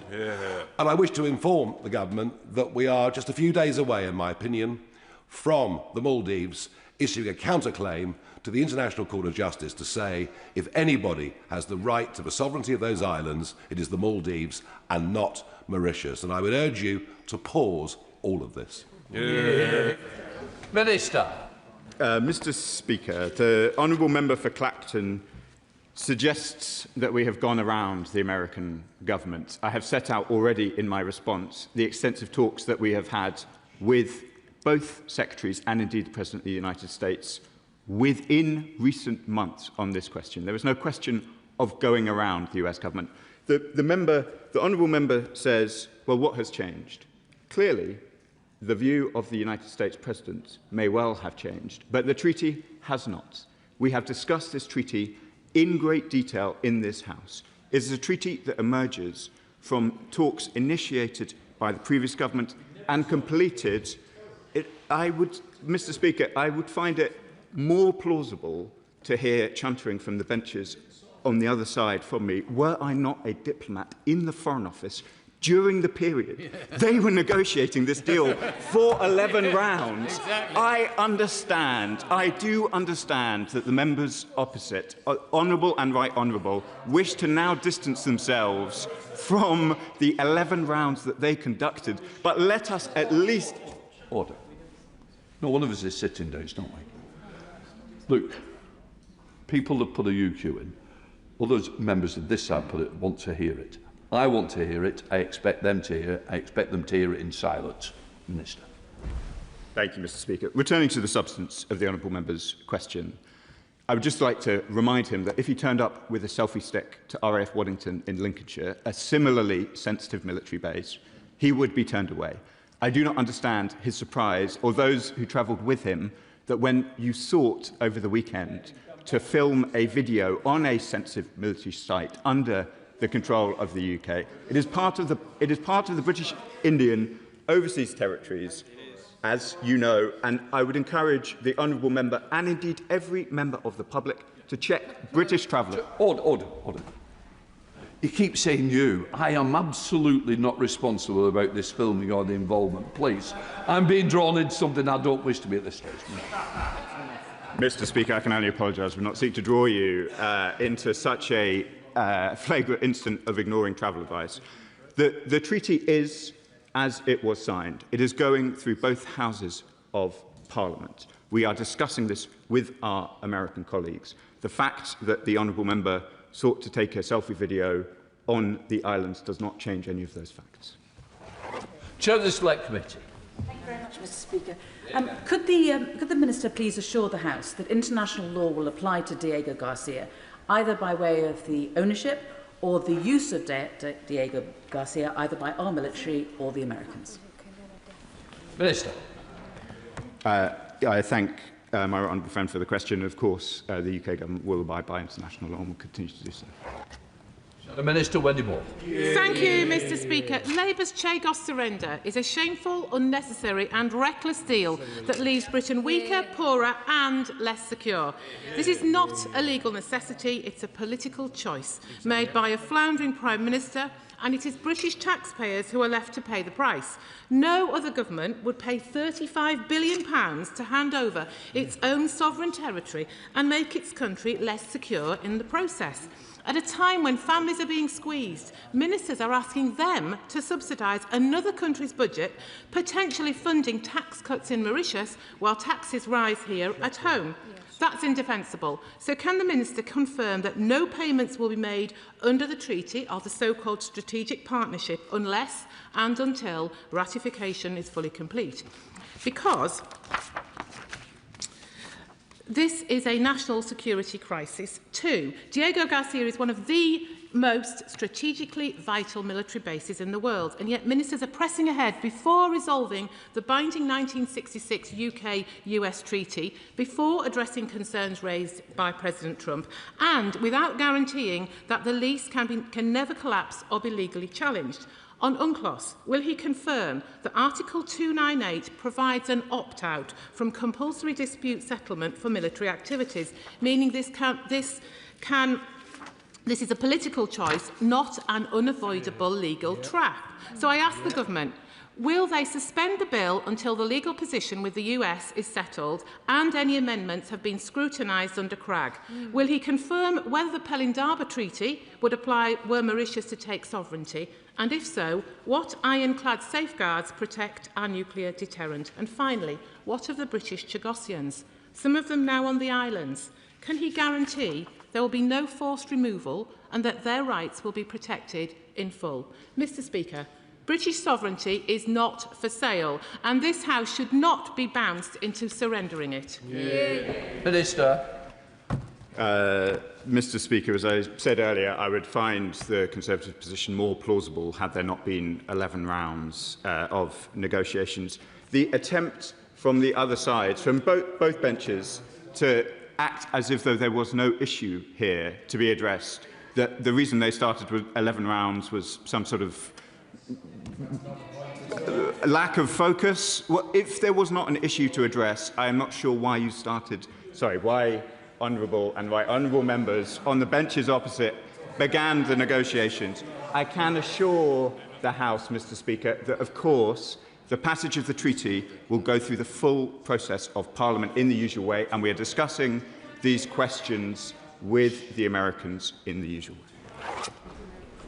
And I wish to inform the government that we are just a few days away, in my opinion, from the Maldives issuing a counterclaim to the International Court of Justice to say if anybody has the right to the sovereignty of those islands, it is the Maldives and not Mauritius. And I would urge you to pause all of this. Minister. Mr. Speaker, the honourable member for Clacton suggests that we have gone around the American government. I have set out already in my response the extensive talks that we have had with both secretaries and indeed the President of the United States within recent months on this question. There is no question of going around the US government. The honourable member says, well, what has changed? Clearly, the view of the United States President may well have changed, but the treaty has not. We have discussed this treaty in great detail in this House. It is a treaty that emerges from talks initiated by the previous government and completed. Mr. Speaker, I would find it more plausible to hear chuntering from the benches on the other side from me were I not a diplomat in the Foreign Office during the period they were negotiating this deal for 11 rounds. I do understand that the members opposite, honourable and right honourable, wish to now distance themselves from the 11 rounds that they conducted, but let us at least... Order. No, one of us is sitting down, don't we? Look, people have put a UQ in. Others, members of this side, want to hear it. I want to hear it. I expect them to hear it. I expect them to hear it in silence. Minister. Thank you, Mr. Speaker. Returning to the substance of the honourable member's question, I would just like to remind him that if he turned up with a selfie stick to RAF Waddington in Lincolnshire, a similarly sensitive military base, he would be turned away. I do not understand his surprise, or those who travelled with him, that when you sought over the weekend to film a video on a sensitive military site under the control of the UK. It is part of the British Indian overseas territories, as you know, and I would encourage the honourable member and indeed every member of the public to check British Traveller. Order. You keep saying you. I am absolutely not responsible about this filming or the involvement. Please. I'm being drawn into something I don't wish to be at this stage. Mr. Speaker, I can only apologise. We not seek to draw you into such a flagrant incident of ignoring travel advice. The treaty is as it was signed. It is going through both houses of Parliament. We are discussing this with our American colleagues. The fact that the honourable member sought to take a selfie video on the islands does not change any of those facts. Chair of the Select Committee. Thank you very much, Mr. Speaker. Could the Minister please assure the House that international law will apply to Diego Garcia, either by way of the ownership or the use of Diego Garcia either by our military or the Americans? Minister. I thank my honourable friend for the question. Of course, the UK government will abide by international law and will continue to do so. The Minister, Wendy Moore. Thank you, Mr. Speaker. Labour's Chagos surrender is a shameful, unnecessary and reckless deal that leaves Britain weaker, poorer and less secure. This is not a legal necessity, it's a political choice made by a floundering Prime Minister, and it is British taxpayers who are left to pay the price. No other government would pay £35 billion to hand over its own sovereign territory and make its country less secure in the process. At a time when families are being squeezed, ministers are asking them to subsidise another country's budget, potentially funding tax cuts in Mauritius while taxes rise here at home. That's indefensible. So can the Minister confirm that no payments will be made under the treaty of the so-called strategic partnership unless and until ratification is fully complete? Because this is a national security crisis too. Diego Garcia is one of the most strategically vital military bases in the world, and yet ministers are pressing ahead before resolving the binding 1966 UK-US treaty, before addressing concerns raised by President Trump, and without guaranteeing that the lease can never collapse or be legally challenged. On UNCLOS, will he confirm that Article 298 provides an opt-out from compulsory dispute settlement for military activities, meaning this is a political choice, not an unavoidable legal trap? So I ask the government, will they suspend the bill until the legal position with the US is settled and any amendments have been scrutinised under CRAG? Will he confirm whether the Pelindaba Treaty would apply were Mauritius to take sovereignty? And if so, what ironclad safeguards protect our nuclear deterrent? And finally, what of the British Chagossians, some of them now on the islands? Can he guarantee there will be no forced removal and that their rights will be protected in full? Mr. Speaker, British sovereignty is not for sale, and this House should not be bounced into surrendering it. Minister. Mr. Speaker, as I said earlier, I would find the Conservative position more plausible had there not been 11 rounds of negotiations. The attempt from the other side, from both benches, to act as if though there was no issue here to be addressed, that the reason they started with 11 rounds was some sort of lack of focus. Well, if there was not an issue to address, I am not sure why you started, why honourable members on the benches opposite began the negotiations. I can assure the House, Mr. Speaker, that of course the passage of the treaty will go through the full process of Parliament in the usual way, and we are discussing these questions with the Americans in the usual way.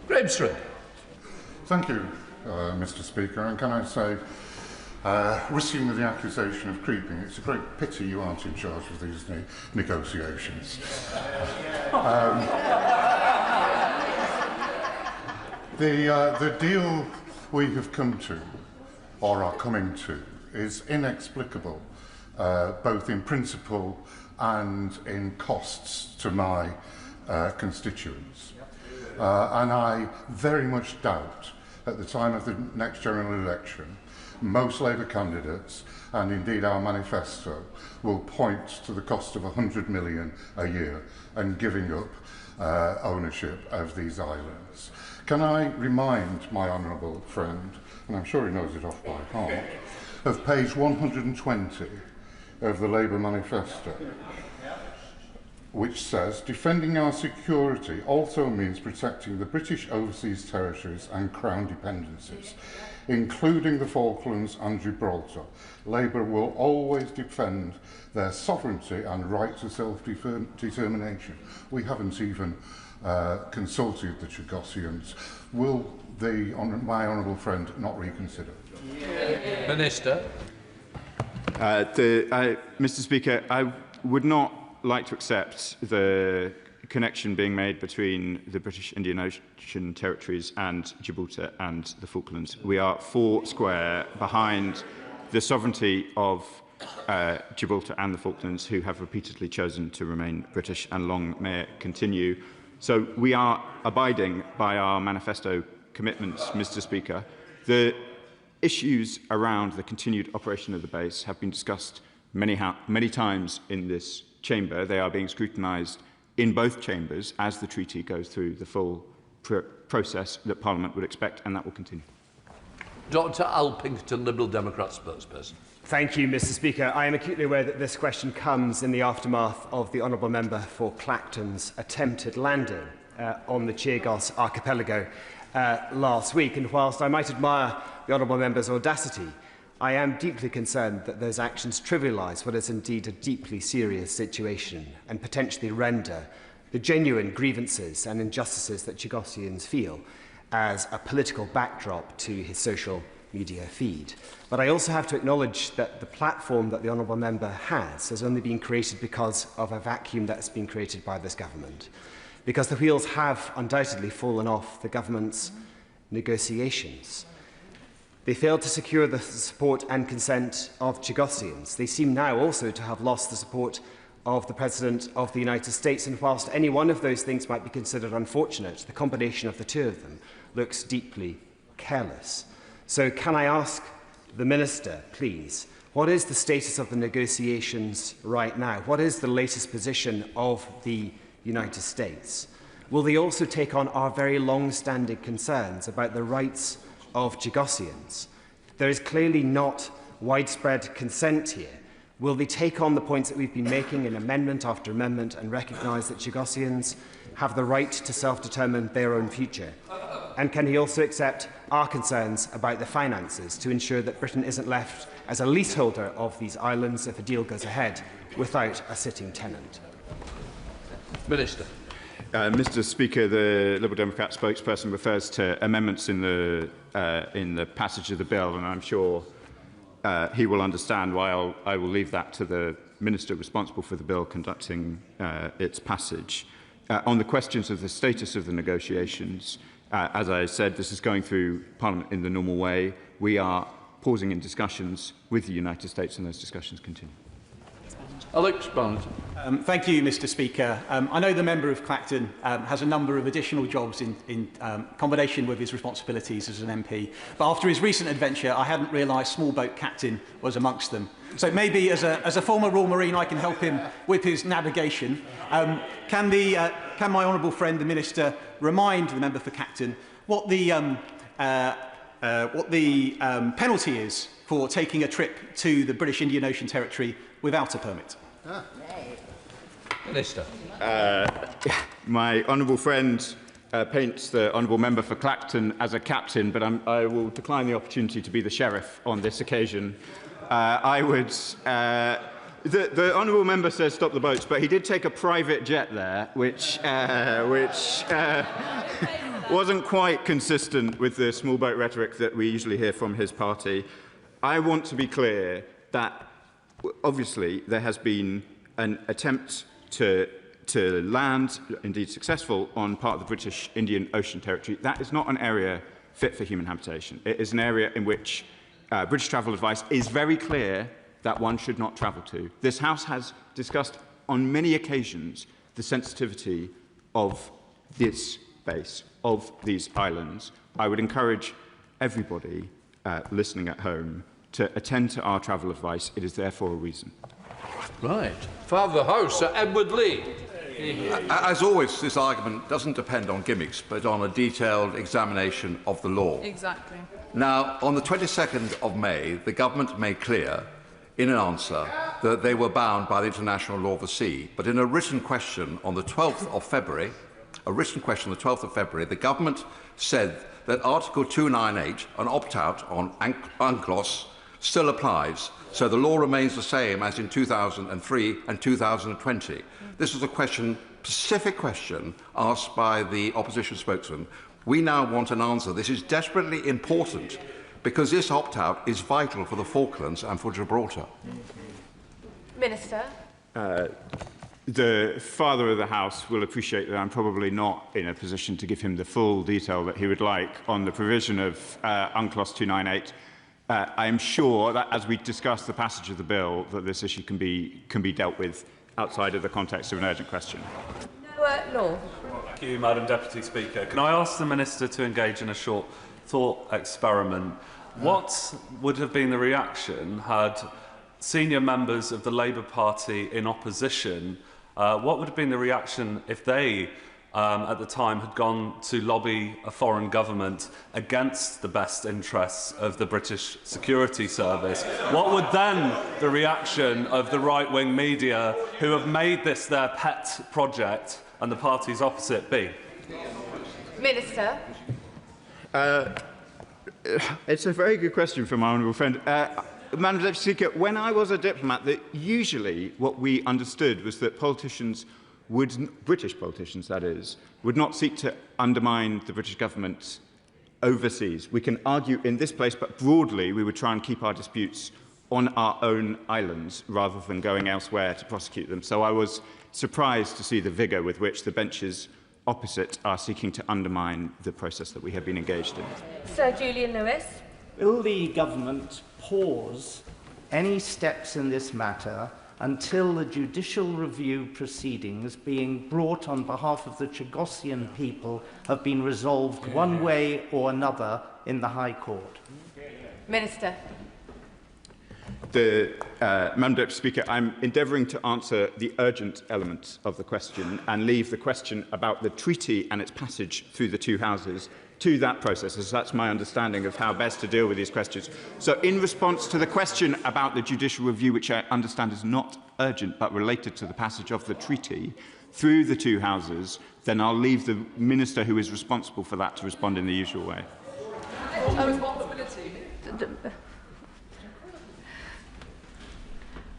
Grimston. Thank you, Mr. Speaker. And can I say, risking the accusation of creeping, it's a great pity you aren't in charge of these negotiations. The deal we have come to, or are coming to, is inexplicable, both in principle and in costs to my constituents. And I very much doubt, at the time of the next general election, most Labour candidates, and indeed our manifesto, will point to the cost of £100 million a year and giving up ownership of these islands. Can I remind my honourable friend, and I'm sure he knows it off by heart, of page 120 of the Labour manifesto, which says, defending our security also means protecting the British overseas territories and Crown dependencies, including the Falklands and Gibraltar. Labour will always defend their sovereignty and right to self-determination. We haven't even consulted the Chagossians. Will my honourable friend not reconsider? Minister. Mr. Speaker, I would not like to accept the connection being made between the British Indian Ocean territories and Gibraltar and the Falklands. We are four square behind the sovereignty of Gibraltar and the Falklands, who have repeatedly chosen to remain British, and long may it continue. So we are abiding by our manifesto commitments, Mr. Speaker. The issues around the continued operation of the base have been discussed many times in this chamber. They are being scrutinised in both chambers as the treaty goes through the full process that Parliament would expect, and that will continue. Dr Alpington, Liberal Democrat spokesperson. Thank you, Mr. Speaker. I am acutely aware that this question comes in the aftermath of the Honourable Member for Clacton's attempted landing on the Chagos archipelago last week. And whilst I might admire the Honourable Member's audacity, I am deeply concerned that those actions trivialise what is indeed a deeply serious situation and potentially render the genuine grievances and injustices that Chagossians feel as a political backdrop to his social media feed. But I also have to acknowledge that the platform that the Honourable Member has only been created because of a vacuum that has been created by this government, because the wheels have undoubtedly fallen off the government's negotiations. They failed to secure the support and consent of Chagossians. They seem now also to have lost the support of the President of the United States, and whilst any one of those things might be considered unfortunate, the combination of the two of them looks deeply careless. So can I ask the Minister, please, what is the status of the negotiations right now? What is the latest position of the United States? Will they also take on our very long-standing concerns about the rights of Chagossians? There is clearly not widespread consent here. Will they take on the points that we've been making in amendment after amendment and recognise that Chagossians have the right to self-determine their own future? And can he also accept our concerns about the finances to ensure that Britain isn't left as a leaseholder of these islands if a deal goes ahead without a sitting tenant? Minister. Mr. Speaker, the Liberal Democrat spokesperson refers to amendments in the passage of the bill, and I'm sure he will understand why I will leave that to the Minister responsible for the bill conducting its passage. On the questions of the status of the negotiations, as I said, this is going through Parliament in the normal way. We are pausing in discussions with the United States, and those discussions continue. Alex Barnett. Thank you, Mr. Speaker. I know the member of Clacton has a number of additional jobs in combination with his responsibilities as an MP. But after his recent adventure, I hadn't realised small boat captain was amongst them. So maybe as a former Royal Marine, I can help him with his navigation. Can my honourable friend, the Minister, remind the member for Clacton what the penalty is for taking a trip to the British Indian Ocean Territory without a permit? Minister. My honourable friend paints the honourable member for Clacton as a captain, but I will decline the opportunity to be the sheriff on this occasion. The honourable member says stop the boats, but he did take a private jet there, which wasn't quite consistent with the small boat rhetoric that we usually hear from his party. I want to be clear that obviously there has been an attempt to land, indeed successful, on part of the British Indian Ocean Territory. That is not an area fit for human habitation. It is an area in which British travel advice is very clear that one should not travel to. This House has discussed on many occasions the sensitivity of this base, of these islands. I would encourage everybody listening at home to attend to our travel advice. It is there for a reason. Right. Father of the House, Sir Edward Lee. As always, this argument doesn't depend on gimmicks, but on a detailed examination of the law. Exactly. Now, on the 22nd of May, the government made clear in an answer that they were bound by the international law of the sea. But in a written question on the 12th of February, the government said that Article 298, an opt-out on UNCLOS, still applies. So the law remains the same as in 2003 and 2020. This was a specific question asked by the opposition spokesman. We now want an answer. This is desperately important because this opt-out is vital for the Falklands and for Gibraltar. Minister. The Father of the House will appreciate that I'm probably not in a position to give him the full detail that he would like on the provision of UNCLOS 298. I am sure that as we discuss the passage of the bill, that this issue can be dealt with outside of the context of an urgent question. Noah Law. Thank you, Madam Deputy Speaker. Can I ask the Minister to engage in a short thought experiment? What would have been the reaction had senior members of the Labour Party in opposition, what would have been the reaction if they, at the time, had gone to lobby a foreign government against the best interests of the British Security Service? What would then the reaction of the right-wing media, who have made this their pet project, and the parties opposite be? Minister. It's a very good question from my honourable friend. Madam Deputy Speaker, when I was a diplomat, usually what we understood was that politicians British politicians that is, would not seek to undermine the British government overseas. We can argue in this place, but broadly we would try and keep our disputes on our own islands rather than going elsewhere to prosecute them. So I was surprised to see the vigour with which the benches opposite are seeking to undermine the process that we have been engaged in. Sir Julian Lewis. Will the government pause any steps in this matter until the judicial review proceedings being brought on behalf of the Chagossian people have been resolved one way or another in the High Court? Minister. Madam Deputy Speaker, I'm endeavouring to answer the urgent element of the question and leave the question about the treaty and its passage through the two houses to that process, as that's my understanding of how best to deal with these questions. So in response to the question about the judicial review, which I understand is not urgent but related to the passage of the treaty through the two houses, then I'll leave the Minister who is responsible for that to respond in the usual way.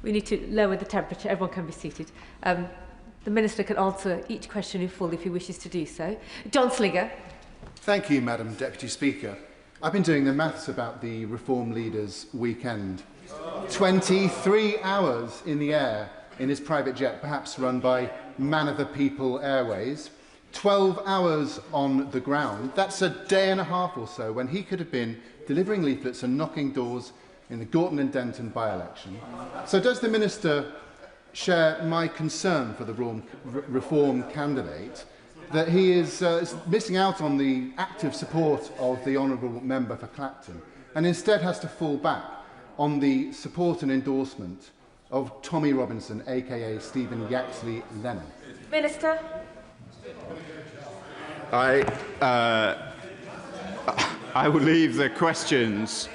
We need to lower the temperature. Everyone can be seated. The Minister can answer each question in full if he wishes to do so. John Slinger. Thank you, Madam Deputy Speaker. I've been doing the maths about the Reform Leader's weekend. 23 hours in the air in his private jet, perhaps run by Man of the People Airways. 12 hours on the ground. That's a day and a half or so when he could have been delivering leaflets and knocking doors in the Gorton and Denton by-election. So does the Minister share my concern for the Reform candidate, that he is missing out on the active support of the honourable member for Clacton and instead has to fall back on the support and endorsement of Tommy Robinson, aka Stephen Yaxley Lennon? Minister. I will leave the questions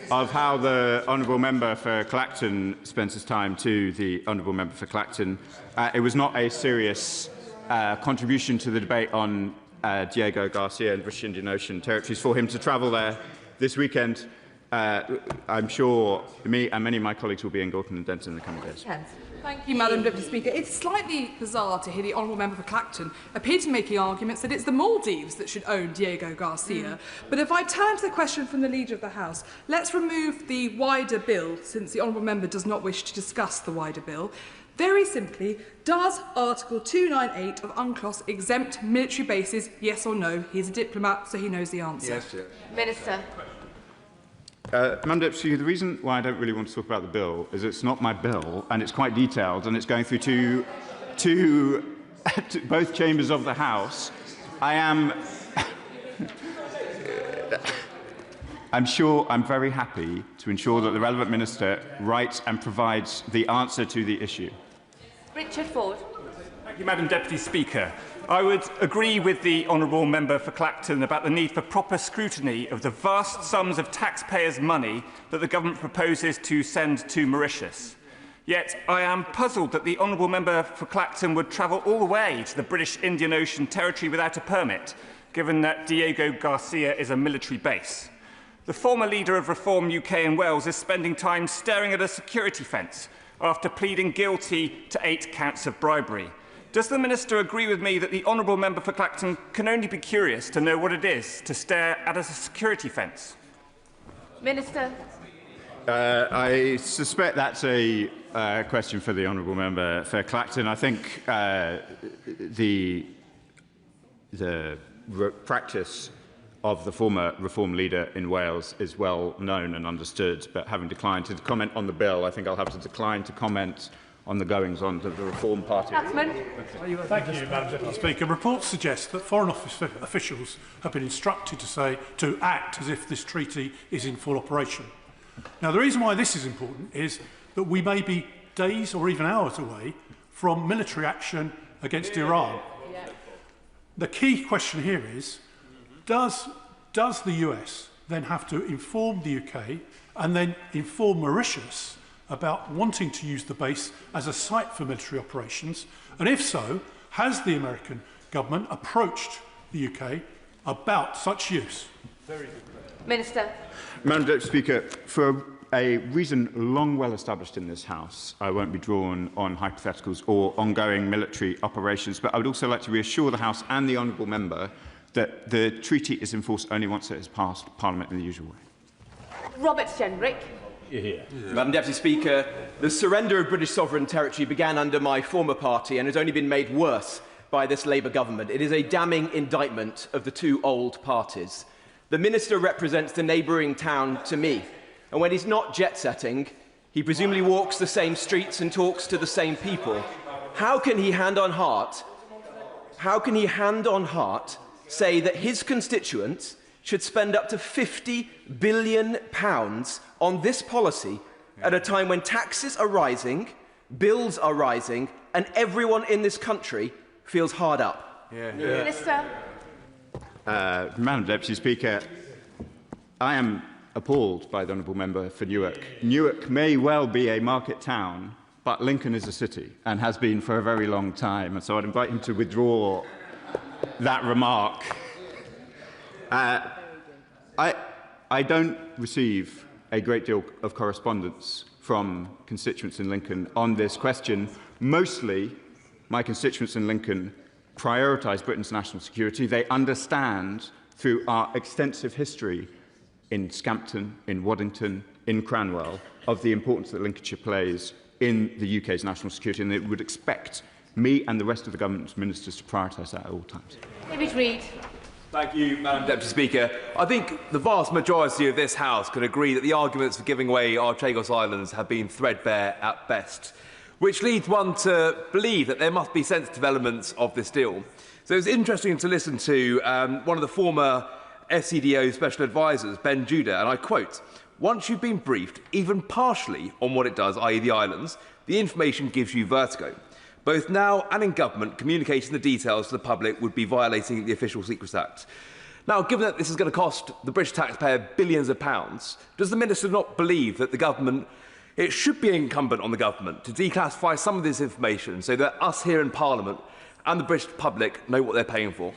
of how the honourable member for Clacton spends his time to the honourable member for Clacton. It was not a serious contribution to the debate on Diego Garcia and British Indian Ocean territories for him to travel there this weekend. I'm sure me and many of my colleagues will be in Gorton and Denton in the coming days. Thank you, Madam Deputy Speaker. It's slightly bizarre to hear the honourable member for Clacton appear to be making arguments that it's the Maldives that should own Diego Garcia. But if I turn to the question from the Leader of the House, let's remove the wider bill, since the honourable member does not wish to discuss the wider bill. Very simply, does Article 298 of UNCLOS exempt military bases, yes or no? He's a diplomat, so he knows the answer. Yes, yes. Minister. Madam Deputy Speaker, the reason why I don't really want to talk about the bill is it's not my bill and it's quite detailed and it's going through to both chambers of the House. I'm very happy to ensure that the relevant minister writes and provides the answer to the issue. Richard Ford. Thank you, Madam Deputy Speaker. I would agree with the honourable member for Clacton about the need for proper scrutiny of the vast sums of taxpayers' money that the government proposes to send to Mauritius. Yet I am puzzled that the honourable member for Clacton would travel all the way to the British Indian Ocean territory without a permit, given that Diego Garcia is a military base. The former leader of Reform UK and Wales is spending time staring at a security fence after pleading guilty to 8 counts of bribery. Does the Minister agree with me that the honourable member for Clacton can only be curious to know what it is to stare at a security fence? Minister. I suspect that's a question for the honourable member for Clacton. I think the practice of the former Reform leader in Wales is well known and understood, but having declined to comment on the bill, I think I'll have to decline to comment on the goings-on of the Reform Party. Thank you, Madam Deputy Speaker. Reports suggest that Foreign Office officials have been instructed to act as if this treaty is in full operation. Now, the reason why this is important is that we may be days or even hours away from military action against Iran. The key question here is, does the US then have to inform the UK and then inform Mauritius about wanting to use the base as a site for military operations? And if so, has the American government approached the UK about such use? Very good. Minister. Madam Deputy Speaker, for a reason long well established in this House, I won't be drawn on hypotheticals or ongoing military operations, but I would also like to reassure the House and the honourable member that the treaty is in force only once it has passed Parliament in the usual way. Robert Jenrick. Madam Deputy Speaker, the surrender of British sovereign territory began under my former party and has only been made worse by this Labour government. It is a damning indictment of the two old parties. The Minister represents the neighbouring town to me, and when he's not jet-setting, he presumably walks the same streets and talks to the same people. How can he hand on heart say that his constituents should spend up to £50 billion on this policy at a time when taxes are rising, bills are rising, and everyone in this country feels hard up? Minister. Madam Deputy Speaker, I am appalled by the honourable member for Newark. Newark may well be a market town, but Lincoln is a city and has been for a very long time, and so I'd invite him to withdraw that remark. I don't receive a great deal of correspondence from constituents in Lincoln on this question. Mostly, my constituents in Lincoln prioritise Britain's national security. They understand, through our extensive history in Scampton, in Waddington, in Cranwell, of the importance that Lincolnshire plays in the UK's national security, and they would expect me and the rest of the government's ministers to prioritise that at all times. David Reid. Thank you, Madam Deputy Speaker. I think the vast majority of this House can agree that the arguments for giving away our Chagos Islands have been threadbare at best, which leads one to believe that there must be sensitive elements of this deal. So it's interesting to listen to one of the former SCDO special advisers, Ben Judah, and I quote, "Once you've been briefed, even partially, on what it does, i.e. the islands, the information gives you vertigo. Both now and in government, communicating the details to the public would be violating the Official Secrets Act." Now, given that this is going to cost the British taxpayer billions of pounds, does the Minister not believe that the government, it should be incumbent on the government to declassify some of this information so that us here in Parliament and the British public know what they're paying for?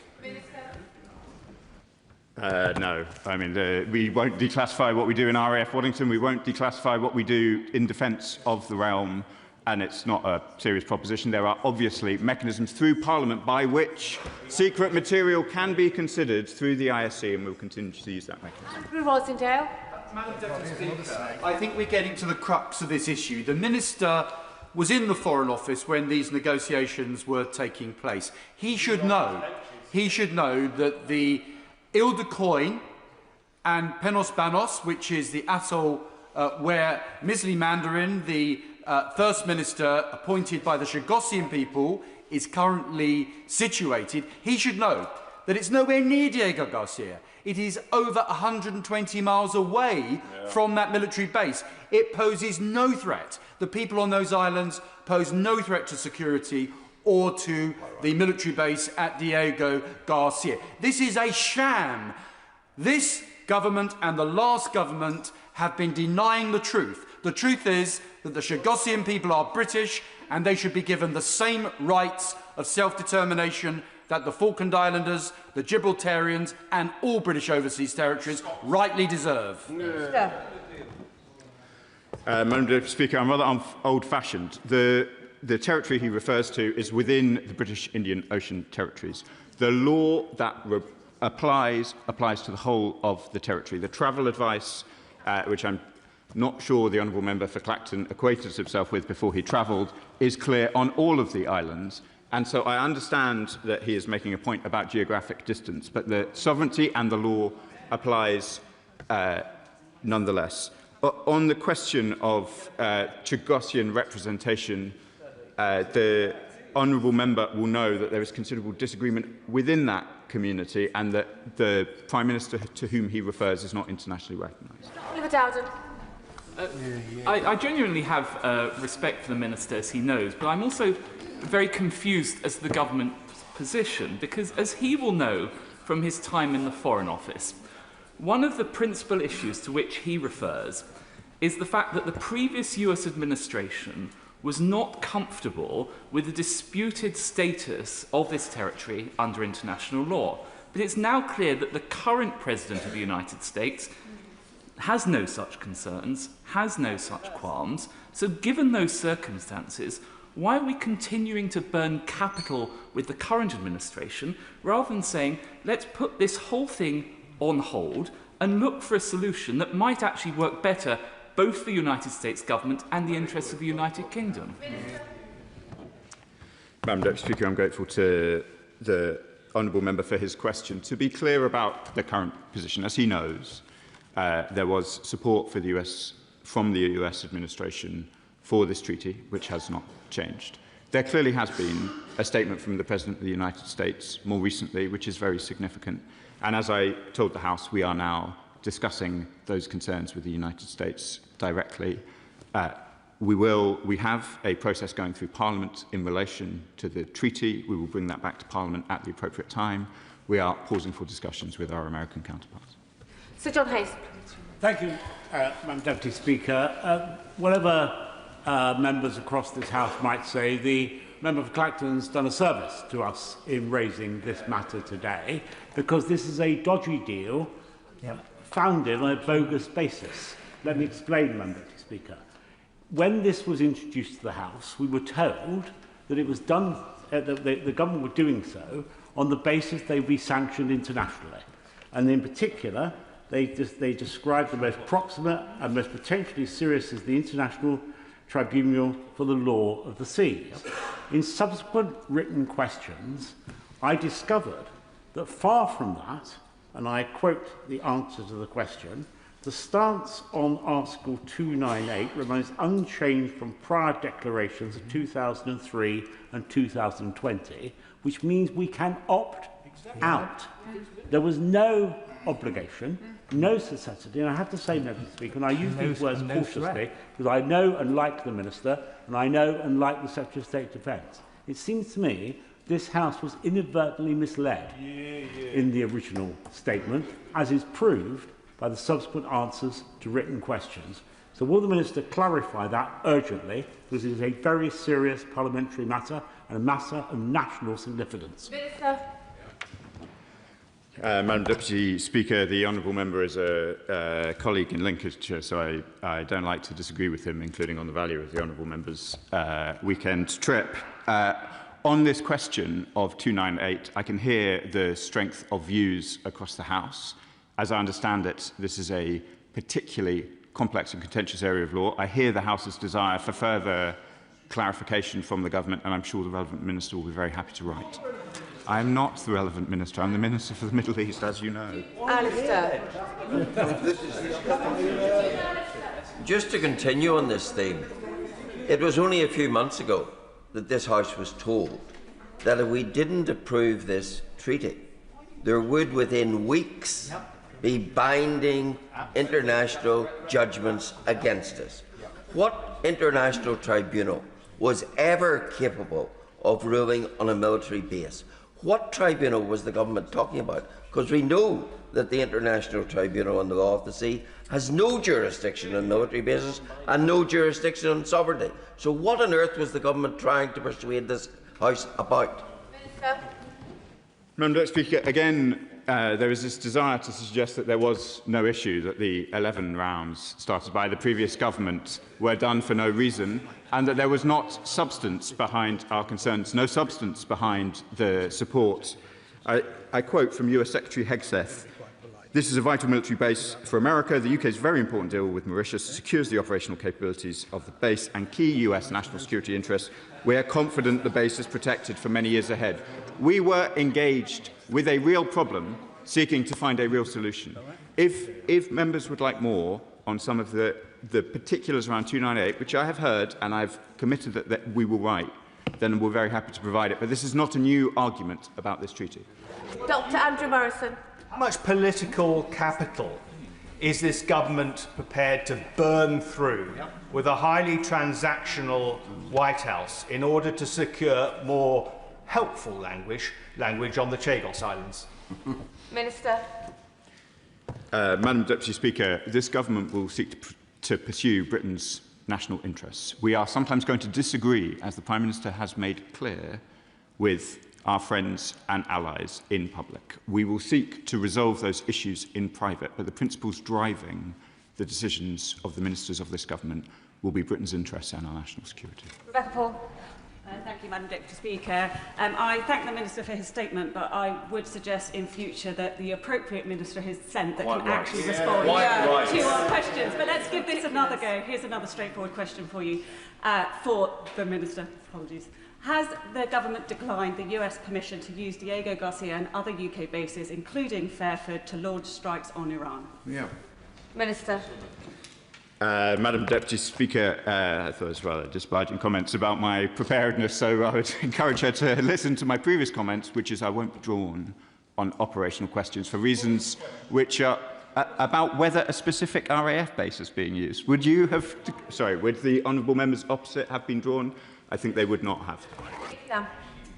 No. I mean, we won't declassify what we do in RAF Waddington. We won't declassify what we do in defence of the realm. And it's not a serious proposition. There are obviously mechanisms through Parliament by which secret material can be considered through the ISC, and we'll continue to use that mechanism. Andrew Rosendale. Madam Deputy Speaker, I think we're getting to the crux of this issue. The Minister was in the Foreign Office when these negotiations were taking place. He should know that the Île de Coin and Penos Banos, which is the atoll where Misli Mandarin, the First Minister appointed by the Chagosian people, is currently situated, he should know that it's nowhere near Diego Garcia. It is over 120 miles away from that military base. It poses no threat. The people on those islands pose no threat to security or to the military base at Diego Garcia. This is a sham. This government and the last government have been denying the truth. The truth is that the Chagosian people are British and they should be given the same rights of self-determination that the Falkland Islanders, the Gibraltarians and all British overseas territories rightly deserve. Madam Deputy Speaker, I'm rather old-fashioned. The territory he refers to is within the British Indian Ocean territories. The law that applies to the whole of the territory. The travel advice, which I'm not sure the honourable member for Clacton acquainted himself with before he travelled, is clear on all of the islands. And so I understand that he is making a point about geographic distance, but the sovereignty and the law applies nonetheless. On the question of Chagosian representation the honourable member will know that there is considerable disagreement within that community and that the Prime Minister to whom he refers is not internationally recognised. Oliver Dowden. I genuinely have respect for the Minister, as he knows, but I'm also very confused as to the government's position, because as he will know from his time in the Foreign Office, one of the principal issues to which he refers is the fact that the previous US administration was not comfortable with the disputed status of this territory under international law. But it's now clear that the current President of the United States has no such concerns, has no such qualms. So given those circumstances, why are we continuing to burn capital with the current administration rather than saying, let's put this whole thing on hold and look for a solution that might actually work better both for the United States government and the interests of the United Kingdom? Madam Deputy Speaker, I'm grateful to the honourable member for his question. To be clear about the current position, as he knows, there was support for the from the US administration for this treaty, which has not changed. There clearly has been a statement from the President of the United States more recently, which is very significant. And as I told the House, we are now discussing those concerns with the United States directly. We have a process going through Parliament in relation to the treaty. We will bring that back to Parliament at the appropriate time. We are pausing for discussions with our American counterparts. Sir John Hayes. Thank you, Madam Deputy Speaker. Whatever members across this House might say, the member for Clacton's done a service to us in raising this matter today, because this is a dodgy deal founded on a bogus basis. Let me explain, Madam Deputy Speaker. When this was introduced to the House, we were told that it was done, the government were doing so on the basis they would be sanctioned internationally. And in particular, they described the most proximate and most potentially serious as the International Tribunal for the Law of the Seas. In subsequent written questions, I discovered that far from that, and I quote the answer to the question, the stance on Article 298 remains unchanged from prior declarations of 2003 and 2020, which means we can opt out. There was no obligation, no necessity, and I have to say, Madam Speaker, and I use these words cautiously, because I know and like the Minister, and I know and like the Secretary of State Defence. It seems to me this House was inadvertently misled in the original statement, as is proved by the subsequent answers to written questions. So will the Minister clarify that urgently, because it is a very serious parliamentary matter and a matter of national significance. Minister. Madam Deputy Speaker, the honourable member is a colleague in Lincolnshire, so I don't like to disagree with him, including on the value of the honourable member's weekend trip. On this question of 298, I can hear the strength of views across the House. As I understand it, this is a particularly complex and contentious area of law. I hear the House's desire for further clarification from the government, and I'm sure the relevant minister will be very happy to write. I am not the relevant minister. I'm the Minister for the Middle East, as you know. Alistair. Just to continue on this theme, it was only a few months ago that this House was told that if we didn't approve this treaty, there would within weeks be binding international judgments against us. What international tribunal was ever capable of ruling on a military base? What tribunal was the government talking about? Because we know that the International Tribunal on the Law of the Sea has no jurisdiction on military bases and no jurisdiction on sovereignty. So what on earth was the government trying to persuade this House about? Madam Speaker, again, there is this desire to suggest that there was no issue, that the 11 rounds started by the previous government were done for no reason, and that there was not substance behind our concerns, no substance behind the support. I quote from US Secretary Hegseth: "This is a vital military base for America. The UK's very important deal with Mauritius secures the operational capabilities of the base and key US national security interests. We are confident the base is protected for many years ahead." We were engaged with a real problem, seeking to find a real solution. If members would like more on some of the particulars around 298, which I have heard and I've committed that we will write, then we're very happy to provide it. But this is not a new argument about this treaty. Dr. Andrew Morrison. How much political capital is this government prepared to burn through with a highly transactional White House in order to secure more helpful language on the Chagos Islands? Minister. Madam Deputy Speaker, this government will seek to pursue Britain's national interests. We are sometimes going to disagree, as the Prime Minister has made clear, with our friends and allies in public. We will seek to resolve those issues in private, but the principles driving the decisions of the ministers of this government will be Britain's interests and our national security. Rebecca Paul. Thank you, Madam Deputy Speaker. I thank the Minister for his statement, but I would suggest in future that the appropriate Minister is sent that can actually respond to our questions. But let's give this another go. Here's another straightforward question for you, for the Minister. Apologies. Has the government declined the US permission to use Diego Garcia and other UK bases, including Fairford, to launch strikes on Iran? Yeah. Minister. Madam Deputy Speaker, I thought it was rather disparaging comments about my preparedness, so I would encourage her to listen to my previous comments, which is I won't be drawn on operational questions for reasons which are about whether a specific RAF base is being used. Would you have, would the honourable members opposite have been drawn? I think they would not have. Yeah.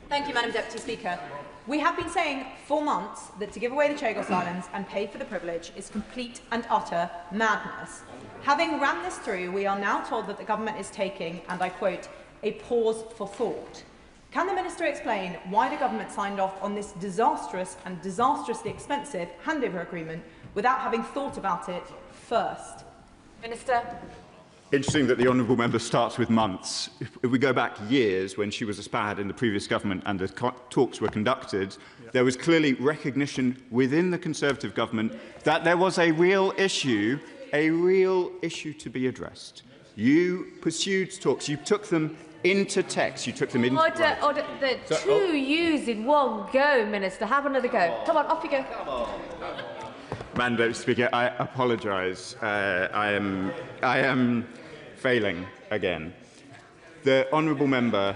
Thank you, Madam Deputy Speaker. We have been saying for months that to give away the Chagos Islands and pay for the privilege is complete and utter madness. Having ran this through, we are now told that the government is taking, and I quote, a pause for thought. Can the Minister explain why the government signed off on this disastrous and disastrously expensive handover agreement without having thought about it first? Minister. Interesting that the honourable member starts with months. If we go back years, when she was a SPAD in the previous government and the talks were conducted, there was clearly recognition within the Conservative government that there was a real issue to be addressed. You pursued talks. You took them into text. You took them into... Order. The two U's in one go, Minister. Have another go. Come on, off you go. Madam Deputy Speaker, I apologise. I am failing again. The honourable member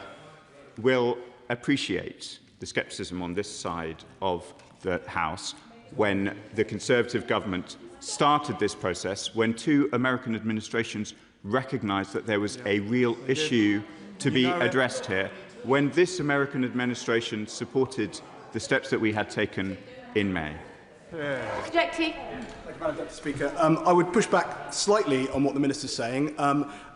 will appreciate the scepticism on this side of the House when the Conservative government started this process, when two American administrations recognised that there was a real issue to be addressed here, when this American administration supported the steps that we had taken in May. Jeffrey. Thank you, Madam Deputy Speaker. I would push back slightly on what the Minister is saying.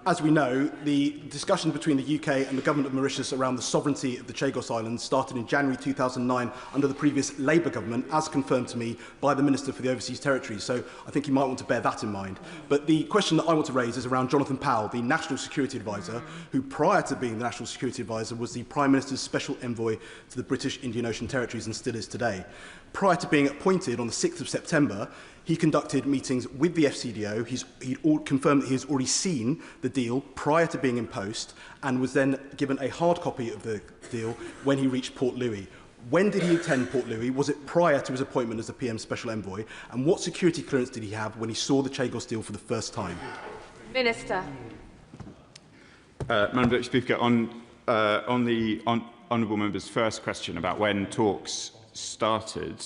As we know, the discussions between the UK and the government of Mauritius around the sovereignty of the Chagos Islands started in January 2009 under the previous Labour government, as confirmed to me by the Minister for the Overseas Territories. So I think you might want to bear that in mind. But the question that I want to raise is around Jonathan Powell, the National Security Advisor, who prior to being the National Security Advisor was the Prime Minister's Special Envoy to the British Indian Ocean Territories and still is today. Prior to being appointed on the 6th of September, he conducted meetings with the FCDO. He'd confirmed that he has already seen the deal prior to being in post and was then given a hard copy of the deal when he reached Port Louis. When did he attend Port Louis? Was it prior to his appointment as the PM Special Envoy? And what security clearance did he have when he saw the Chagos deal for the first time? Minister. Madam Deputy Speaker, on the honourable member's first question about when talks started,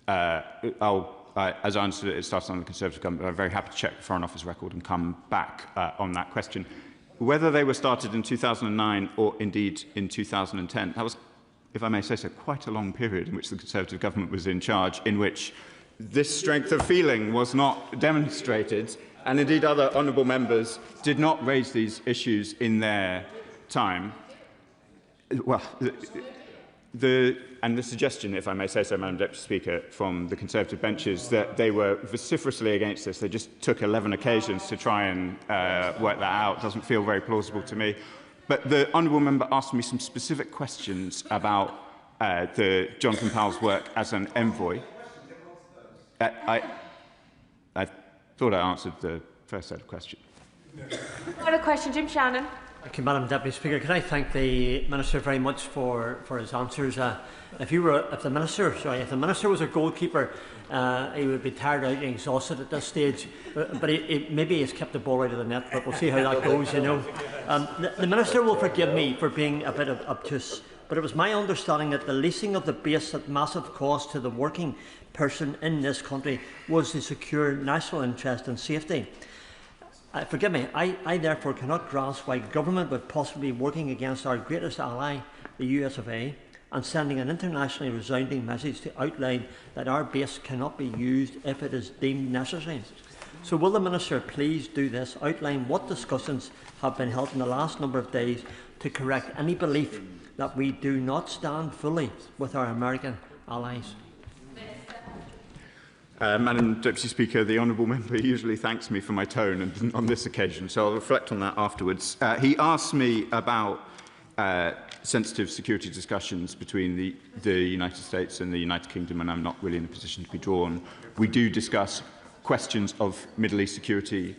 as I understood it, it started on the Conservative government, but I'm very happy to check the Foreign Office record and come back on that question. Whether they were started in 2009 or indeed in 2010, that was, if I may say so, quite a long period in which the Conservative government was in charge, in which this strength of feeling was not demonstrated, and indeed other honourable members did not raise these issues in their time. Well, and the suggestion, if I may say so, Madam Deputy Speaker, from the Conservative benches, that they were vociferously against this. They just took 11 occasions to try and work that out. Doesn't feel very plausible to me. But the honourable member asked me some specific questions about the Jonathan Powell's work as an envoy. I thought I answered the first set of questions. What a question, Jim Shannon. Thank you, Madam Deputy Speaker. Can I thank the Minister very much for his answers? If the Minister was a goalkeeper, he would be tired out and exhausted at this stage. But maybe he's kept the ball out of the net. But we'll see how that goes. You know, the Minister will forgive me for being a bit obtuse. But it was my understanding that the leasing of the base at massive cost to the working person in this country was to secure national interest and safety. Forgive me, I therefore cannot grasp why government would possibly be working against our greatest ally, the US of A, and sending an internationally resounding message to outline that our base cannot be used if it is deemed necessary. So will the Minister please do this, outline what discussions have been held in the last number of days to correct any belief that we do not stand fully with our American allies? Madam Deputy Speaker, the honourable member usually thanks me for my tone and on this occasion, so I'll reflect on that afterwards. He asked me about sensitive security discussions between the United States and the United Kingdom, and I'm not really in a position to be drawn. We do discuss questions of Middle East security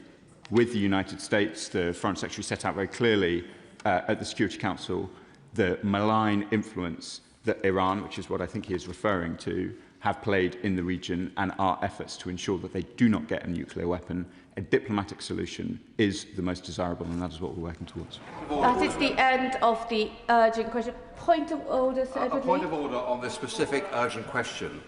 with the United States. The Foreign Secretary set out very clearly at the Security Council the malign influence that Iran, which is what I think he is referring to, have played in the region, and our efforts to ensure that they do not get a nuclear weapon. A diplomatic solution is the most desirable, and that is what we're working towards. That is the end of the urgent question. Point of order, Sir Edward. A point of order on this specific urgent question.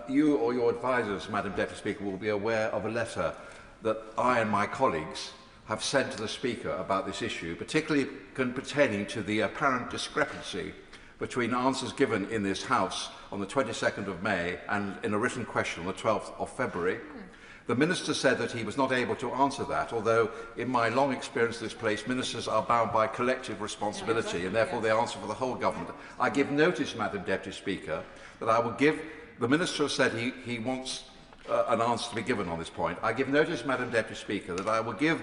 You or your advisers, Madam Deputy Speaker, will be aware of a letter that I and my colleagues have sent to the Speaker about this issue, particularly pertaining to the apparent discrepancy between answers given in this House on the 22nd of May and in a written question on the 12th of February. The Minister said that he was not able to answer that, although in my long experience of this place, Ministers are bound by collective responsibility and therefore they answer for the whole government. I give notice, Madam Deputy Speaker, that I will give... The Minister has said he wants an answer to be given on this point. I give notice, Madam Deputy Speaker, that I will give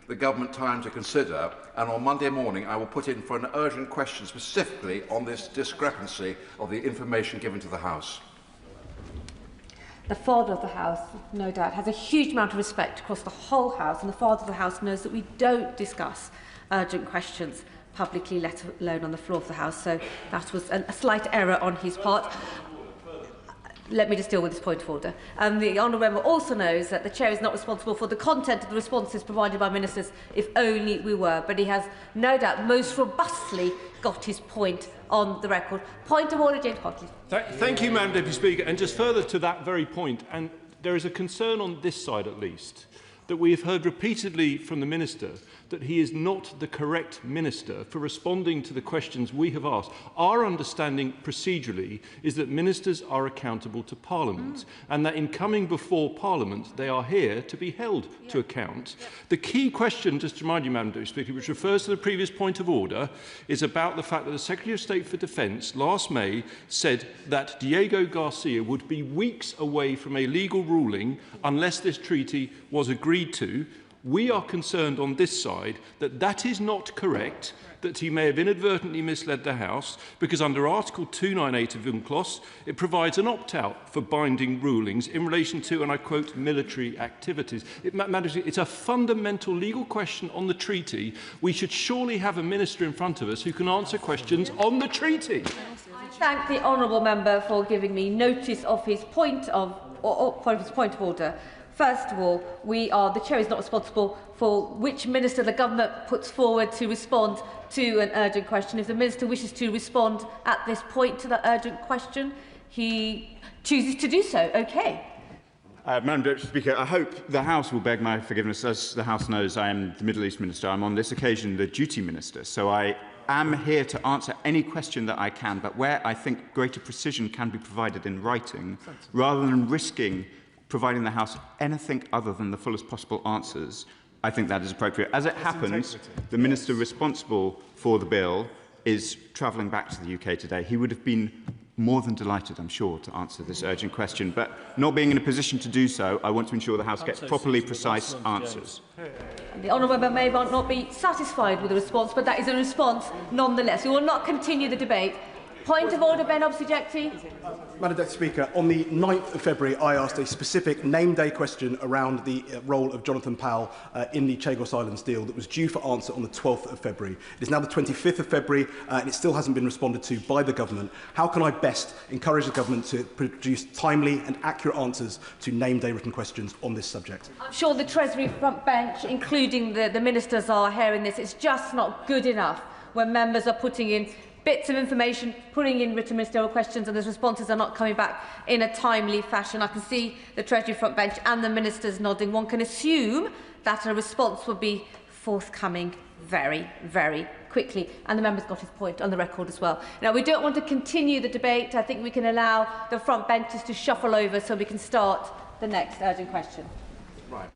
the government time to consider, and on Monday morning I will put in for an urgent question specifically on this discrepancy of the information given to the House. The Father of the House, no doubt, has a huge amount of respect across the whole House, and the Father of the House knows that we don't discuss urgent questions publicly, let alone on the floor of the House, so that was a slight error on his part. Let me just deal with this point of order. The honourable member also knows that the Chair is not responsible for the content of the responses provided by ministers, if only we were, but he has no doubt most robustly got his point on the record. Point of order, James Cottley. Thank you, Madam Deputy Speaker. And just further to that very point, and there is a concern on this side at least, that we have heard repeatedly from the Minister that he is not the correct Minister for responding to the questions we have asked. Our understanding procedurally is that Ministers are accountable to Parliament and that in coming before Parliament they are here to be held to account. The key question, just to remind you, Madam Deputy Speaker, which refers to the previous point of order, is about the fact that the Secretary of State for Defence last May said that Diego Garcia would be weeks away from a legal ruling unless this treaty was agreed to. We are concerned on this side that that is not correct, that he may have inadvertently misled the House, because under Article 298 of UNCLOS, it provides an opt-out for binding rulings in relation to, and I quote, military activities. It's a fundamental legal question on the treaty. We should surely have a minister in front of us who can answer questions on the treaty. I thank the honourable member for giving me notice of his point of order. First of all, the Chair is not responsible for which minister the government puts forward to respond to an urgent question. If the minister wishes to respond at this point to the urgent question, he chooses to do so. Okay. Madam Deputy Speaker, I hope the House will beg my forgiveness. As the House knows, I am the Middle East Minister. I'm on this occasion the duty minister, so I am here to answer any question that I can, but where I think greater precision can be provided in writing, rather than risking providing the House anything other than the fullest possible answers, I think that is appropriate. As it happens, the Minister responsible for the bill is travelling back to the UK today. He would have been more than delighted, I'm sure, to answer this urgent question, but not being in a position to do so, I want to ensure the House gets properly precise answers. The honourable member may not be satisfied with the response, but that is a response nonetheless. We will not continue the debate. Point of order, Ben Obsujecti. Madam Deputy Speaker, on the 9th of February, I asked a specific name-day question around the role of Jonathan Powell in the Chagos Islands deal that was due for answer on the 12th of February. It is now the 25th of February and it still hasn't been responded to by the government. How can I best encourage the government to produce timely and accurate answers to name-day written questions on this subject? I'm sure the Treasury front bench, including the ministers, are hearing this. It's just not good enough when members are putting in bits of information, putting in written ministerial questions, and the responses are not coming back in a timely fashion. I can see the Treasury front bench and the ministers nodding. One can assume that a response will be forthcoming very, very quickly. And the member's got his point on the record as well. Now, we don't want to continue the debate. I think we can allow the front benches to shuffle over so we can start the next urgent question. Right.